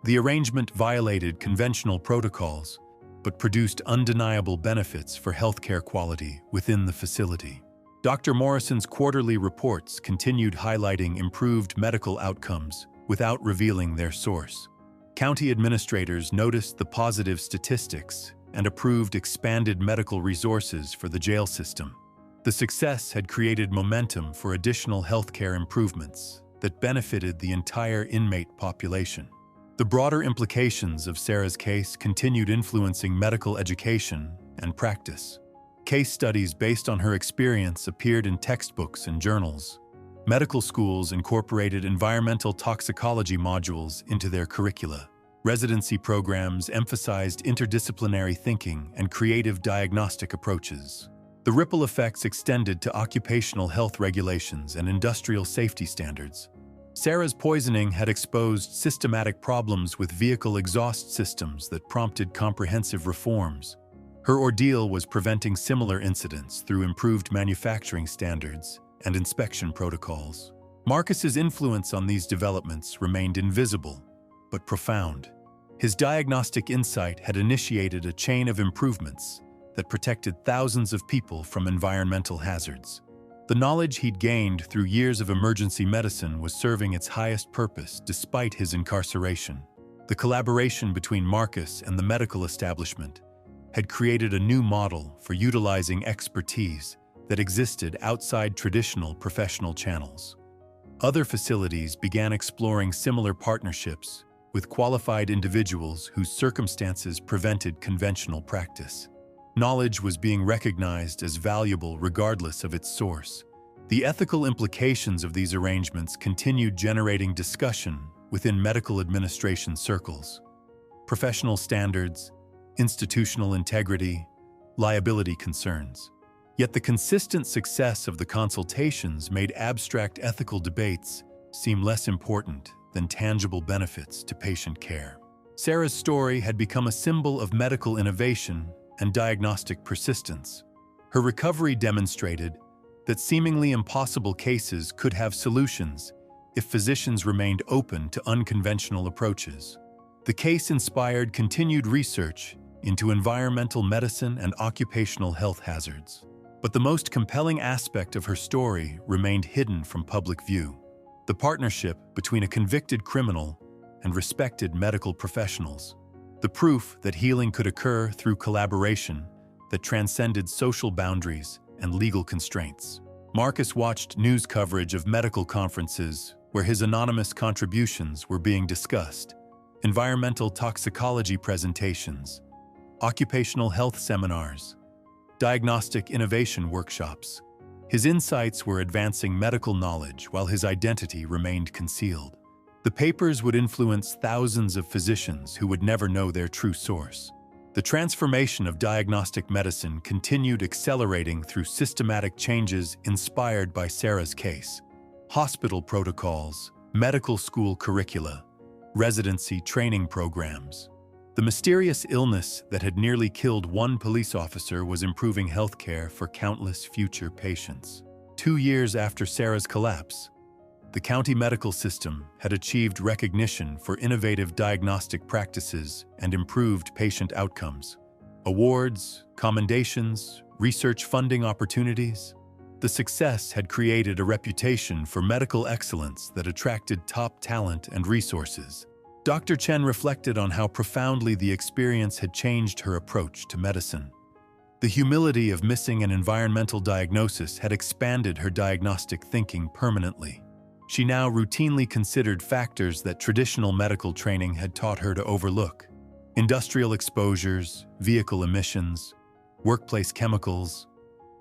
The arrangement violated conventional protocols, but produced undeniable benefits for healthcare quality within the facility. Dr. Morrison's quarterly reports continued highlighting improved medical outcomes without revealing their source. County administrators noticed the positive statistics and approved expanded medical resources for the jail system. The success had created momentum for additional healthcare improvements that benefited the entire inmate population. The broader implications of Sarah's case continued influencing medical education and practice. Case studies based on her experience appeared in textbooks and journals. Medical schools incorporated environmental toxicology modules into their curricula. Residency programs emphasized interdisciplinary thinking and creative diagnostic approaches. The ripple effects extended to occupational health regulations and industrial safety standards. Sarah's poisoning had exposed systematic problems with vehicle exhaust systems that prompted comprehensive reforms. Her ordeal was preventing similar incidents through improved manufacturing standards and inspection protocols. Marcus's influence on these developments remained invisible, but profound. His diagnostic insight had initiated a chain of improvements that protected thousands of people from environmental hazards. The knowledge he'd gained through years of emergency medicine was serving its highest purpose despite his incarceration. The collaboration between Marcus and the medical establishment had created a new model for utilizing expertise that existed outside traditional professional channels. Other facilities began exploring similar partnerships with qualified individuals whose circumstances prevented conventional practice. Knowledge was being recognized as valuable regardless of its source. The ethical implications of these arrangements continued generating discussion within medical administration circles. Professional standards, institutional integrity, liability concerns. Yet the consistent success of the consultations made abstract ethical debates seem less important than tangible benefits to patient care. Sarah's story had become a symbol of medical innovation and diagnostic persistence. Her recovery demonstrated that seemingly impossible cases could have solutions if physicians remained open to unconventional approaches. The case inspired continued research into environmental medicine and occupational health hazards. But the most compelling aspect of her story remained hidden from public view: the partnership between a convicted criminal and respected medical professionals. The proof that healing could occur through collaboration that transcended social boundaries and legal constraints. Marcus watched news coverage of medical conferences where his anonymous contributions were being discussed, environmental toxicology presentations, occupational health seminars, diagnostic innovation workshops. His insights were advancing medical knowledge while his identity remained concealed. The papers would influence thousands of physicians who would never know their true source. The transformation of diagnostic medicine continued accelerating through systematic changes inspired by Sarah's case. Hospital protocols, medical school curricula, residency training programs. The mysterious illness that had nearly killed one police officer was improving healthcare for countless future patients. 2 years after Sarah's collapse, the county medical system had achieved recognition for innovative diagnostic practices and improved patient outcomes. Awards, commendations, research funding opportunities. The success had created a reputation for medical excellence that attracted top talent and resources. Dr. Chen reflected on how profoundly the experience had changed her approach to medicine. The humility of missing an environmental diagnosis had expanded her diagnostic thinking permanently. She now routinely considered factors that traditional medical training had taught her to overlook: industrial exposures, vehicle emissions, workplace chemicals,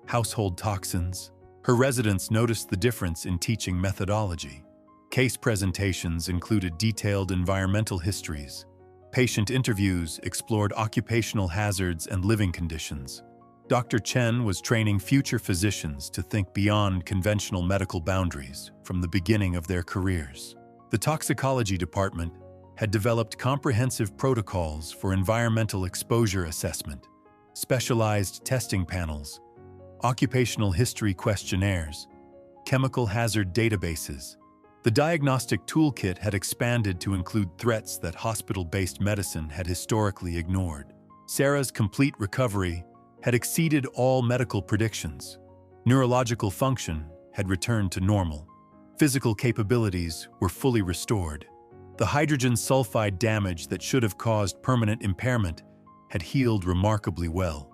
household toxins. Her residents noticed the difference in teaching methodology. Case presentations included detailed environmental histories. Patient interviews explored occupational hazards and living conditions. Dr. Chen was training future physicians to think beyond conventional medical boundaries from the beginning of their careers. The toxicology department had developed comprehensive protocols for environmental exposure assessment, specialized testing panels, occupational history questionnaires, chemical hazard databases. The diagnostic toolkit had expanded to include threats that hospital-based medicine had historically ignored. Sarah's complete recovery had exceeded all medical predictions. Neurological function had returned to normal. Physical capabilities were fully restored. The hydrogen sulfide damage that should have caused permanent impairment had healed remarkably well.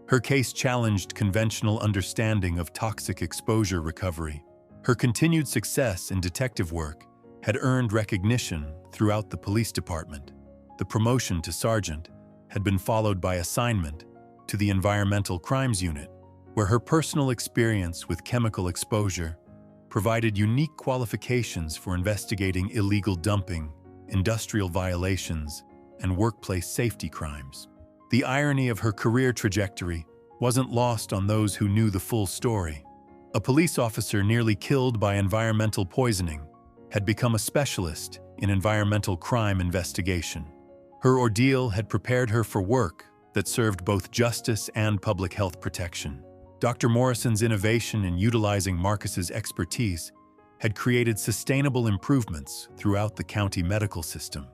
Her case challenged conventional understanding of toxic exposure recovery. Her continued success in detective work had earned recognition throughout the police department. The promotion to sergeant had been followed by assignment to the Environmental Crimes Unit, where her personal experience with chemical exposure provided unique qualifications for investigating illegal dumping, industrial violations, and workplace safety crimes. The irony of her career trajectory wasn't lost on those who knew the full story. A police officer nearly killed by environmental poisoning had become a specialist in environmental crime investigation. Her ordeal had prepared her for work that served both justice and public health protection. Dr. Morrison's innovation in utilizing Marcus's expertise had created sustainable improvements throughout the county medical system.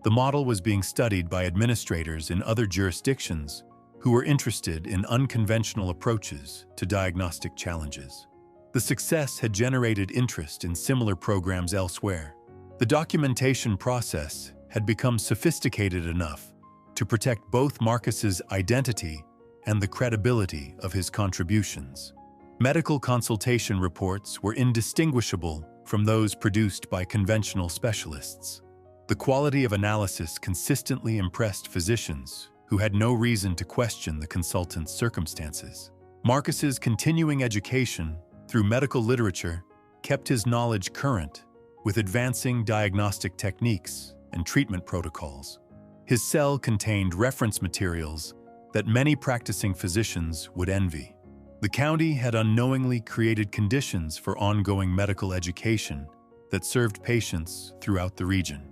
The model was being studied by administrators in other jurisdictions who were interested in unconventional approaches to diagnostic challenges. The success had generated interest in similar programs elsewhere. The documentation process had become sophisticated enough to protect both Marcus's identity and the credibility of his contributions. Medical consultation reports were indistinguishable from those produced by conventional specialists. The quality of analysis consistently impressed physicians who had no reason to question the consultant's circumstances. Marcus's continuing education through medical literature kept his knowledge current with advancing diagnostic techniques and treatment protocols. His cell contained reference materials that many practicing physicians would envy. The county had unknowingly created conditions for ongoing medical education that served patients throughout the region.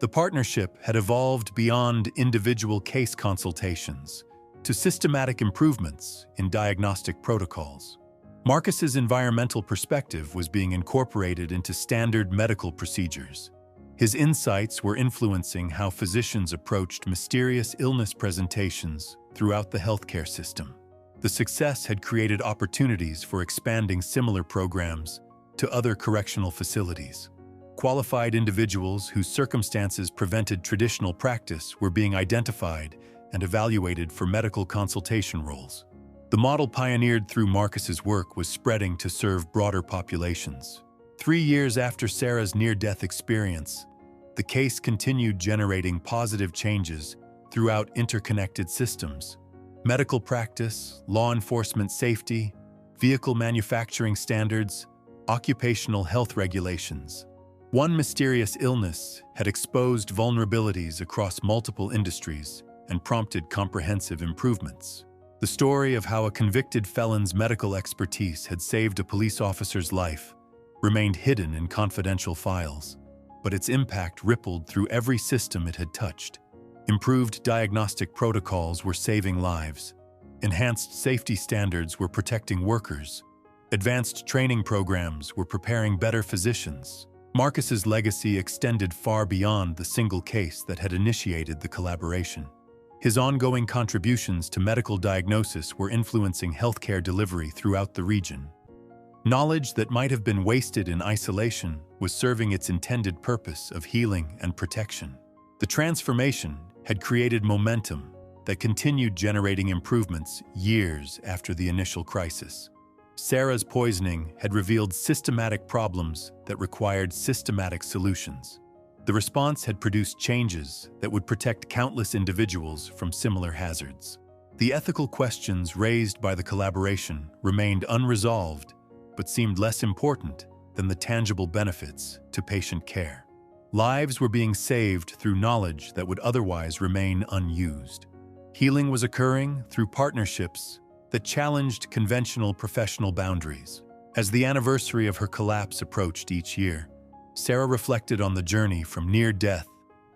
The partnership had evolved beyond individual case consultations to systematic improvements in diagnostic protocols. Marcus's environmental perspective was being incorporated into standard medical procedures. His insights were influencing how physicians approached mysterious illness presentations throughout the healthcare system. The success had created opportunities for expanding similar programs to other correctional facilities. Qualified individuals whose circumstances prevented traditional practice were being identified and evaluated for medical consultation roles. The model pioneered through Marcus's work was spreading to serve broader populations. 3 years after Sarah's near-death experience, the case continued generating positive changes throughout interconnected systems. Medical practice, law enforcement safety, vehicle manufacturing standards, occupational health regulations. One mysterious illness had exposed vulnerabilities across multiple industries and prompted comprehensive improvements. The story of how a convicted felon's medical expertise had saved a police officer's life remained hidden in confidential files, but its impact rippled through every system it had touched. Improved diagnostic protocols were saving lives. Enhanced safety standards were protecting workers. Advanced training programs were preparing better physicians. Marcus's legacy extended far beyond the single case that had initiated the collaboration. His ongoing contributions to medical diagnosis were influencing healthcare delivery throughout the region. Knowledge that might have been wasted in isolation was serving its intended purpose of healing and protection. The transformation had created momentum that continued generating improvements years after the initial crisis. Sarah's poisoning had revealed systematic problems that required systematic solutions. The response had produced changes that would protect countless individuals from similar hazards. The ethical questions raised by the collaboration remained unresolved but seemed less important than the tangible benefits to patient care. Lives were being saved through knowledge that would otherwise remain unused. Healing was occurring through partnerships that challenged conventional professional boundaries. As the anniversary of her collapse approached each year, Sarah reflected on the journey from near death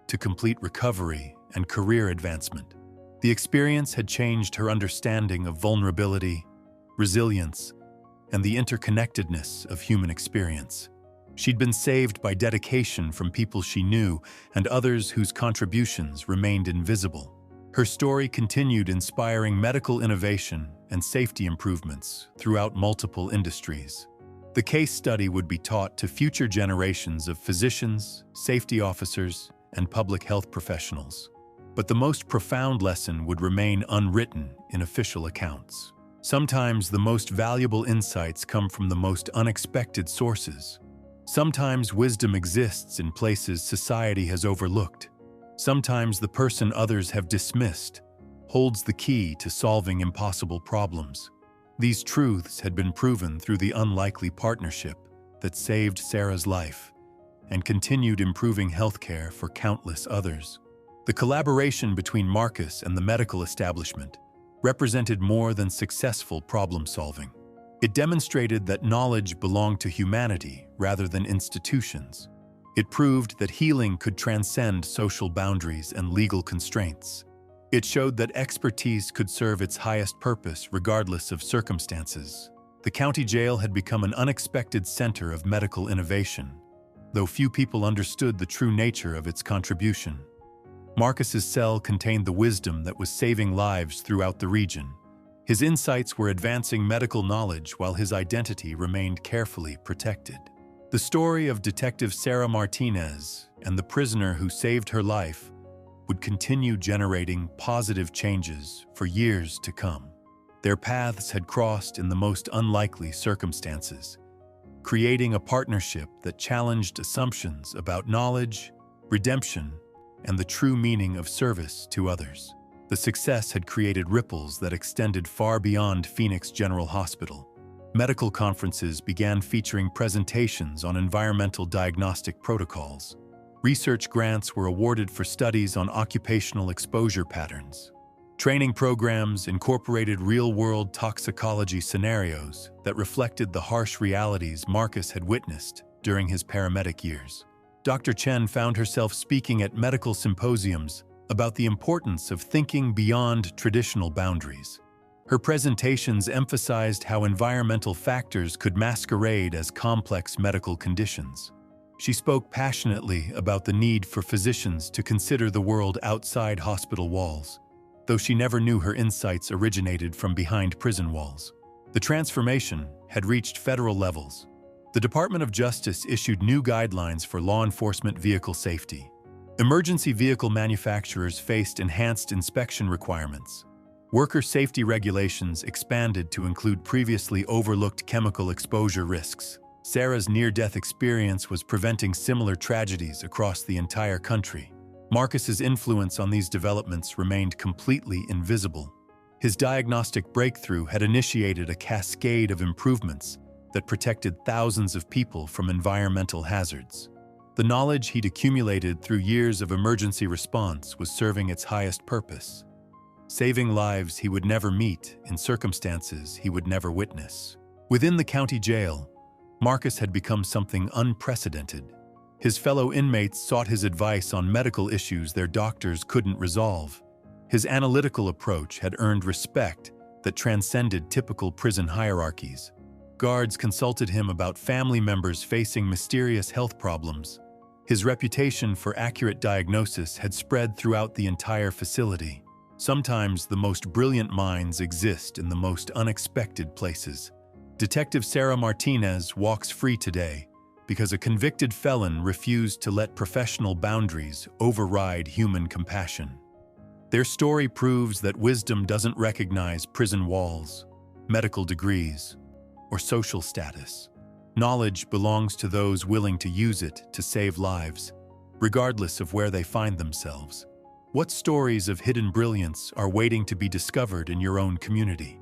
to complete recovery and career advancement. The experience had changed her understanding of vulnerability, resilience, and the interconnectedness of human experience. She'd been saved by dedication from people she knew and others whose contributions remained invisible. Her story continued inspiring medical innovation and safety improvements throughout multiple industries. The case study would be taught to future generations of physicians, safety officers, and public health professionals. But the most profound lesson would remain unwritten in official accounts. Sometimes the most valuable insights come from the most unexpected sources. Sometimes wisdom exists in places society has overlooked. Sometimes the person others have dismissed holds the key to solving impossible problems. These truths had been proven through the unlikely partnership that saved Sarah's life and continued improving healthcare for countless others. The collaboration between Marcus and the medical establishment represented more than successful problem-solving. It demonstrated that knowledge belonged to humanity rather than institutions. It proved that healing could transcend social boundaries and legal constraints. It showed that expertise could serve its highest purpose regardless of circumstances. The county jail had become an unexpected center of medical innovation, though few people understood the true nature of its contribution. Marcus's cell contained the wisdom that was saving lives throughout the region. His insights were advancing medical knowledge while his identity remained carefully protected. The story of Detective Sarah Martinez and the prisoner who saved her life would continue generating positive changes for years to come. Their paths had crossed in the most unlikely circumstances, creating a partnership that challenged assumptions about knowledge, redemption, and the true meaning of service to others. The success had created ripples that extended far beyond Phoenix General Hospital. Medical conferences began featuring presentations on environmental diagnostic protocols. Research grants were awarded for studies on occupational exposure patterns. Training programs incorporated real-world toxicology scenarios that reflected the harsh realities Marcus had witnessed during his paramedic years. Dr. Chen found herself speaking at medical symposiums about the importance of thinking beyond traditional boundaries. Her presentations emphasized how environmental factors could masquerade as complex medical conditions. She spoke passionately about the need for physicians to consider the world outside hospital walls, though she never knew her insights originated from behind prison walls. The transformation had reached federal levels. The Department of Justice issued new guidelines for law enforcement vehicle safety. Emergency vehicle manufacturers faced enhanced inspection requirements. Worker safety regulations expanded to include previously overlooked chemical exposure risks. Sarah's near-death experience was preventing similar tragedies across the entire country. Marcus's influence on these developments remained completely invisible. His diagnostic breakthrough had initiated a cascade of improvements that protected thousands of people from environmental hazards. The knowledge he'd accumulated through years of emergency response was serving its highest purpose, saving lives he would never meet in circumstances he would never witness. Within the county jail, Marcus had become something unprecedented. His fellow inmates sought his advice on medical issues their doctors couldn't resolve. His analytical approach had earned respect that transcended typical prison hierarchies. Guards consulted him about family members facing mysterious health problems. His reputation for accurate diagnosis had spread throughout the entire facility. Sometimes the most brilliant minds exist in the most unexpected places. Detective Sarah Martinez walks free today because a convicted felon refused to let professional boundaries override human compassion. Their story proves that wisdom doesn't recognize prison walls, medical degrees, or social status. Knowledge belongs to those willing to use it to save lives, regardless of where they find themselves. What stories of hidden brilliance are waiting to be discovered in your own community?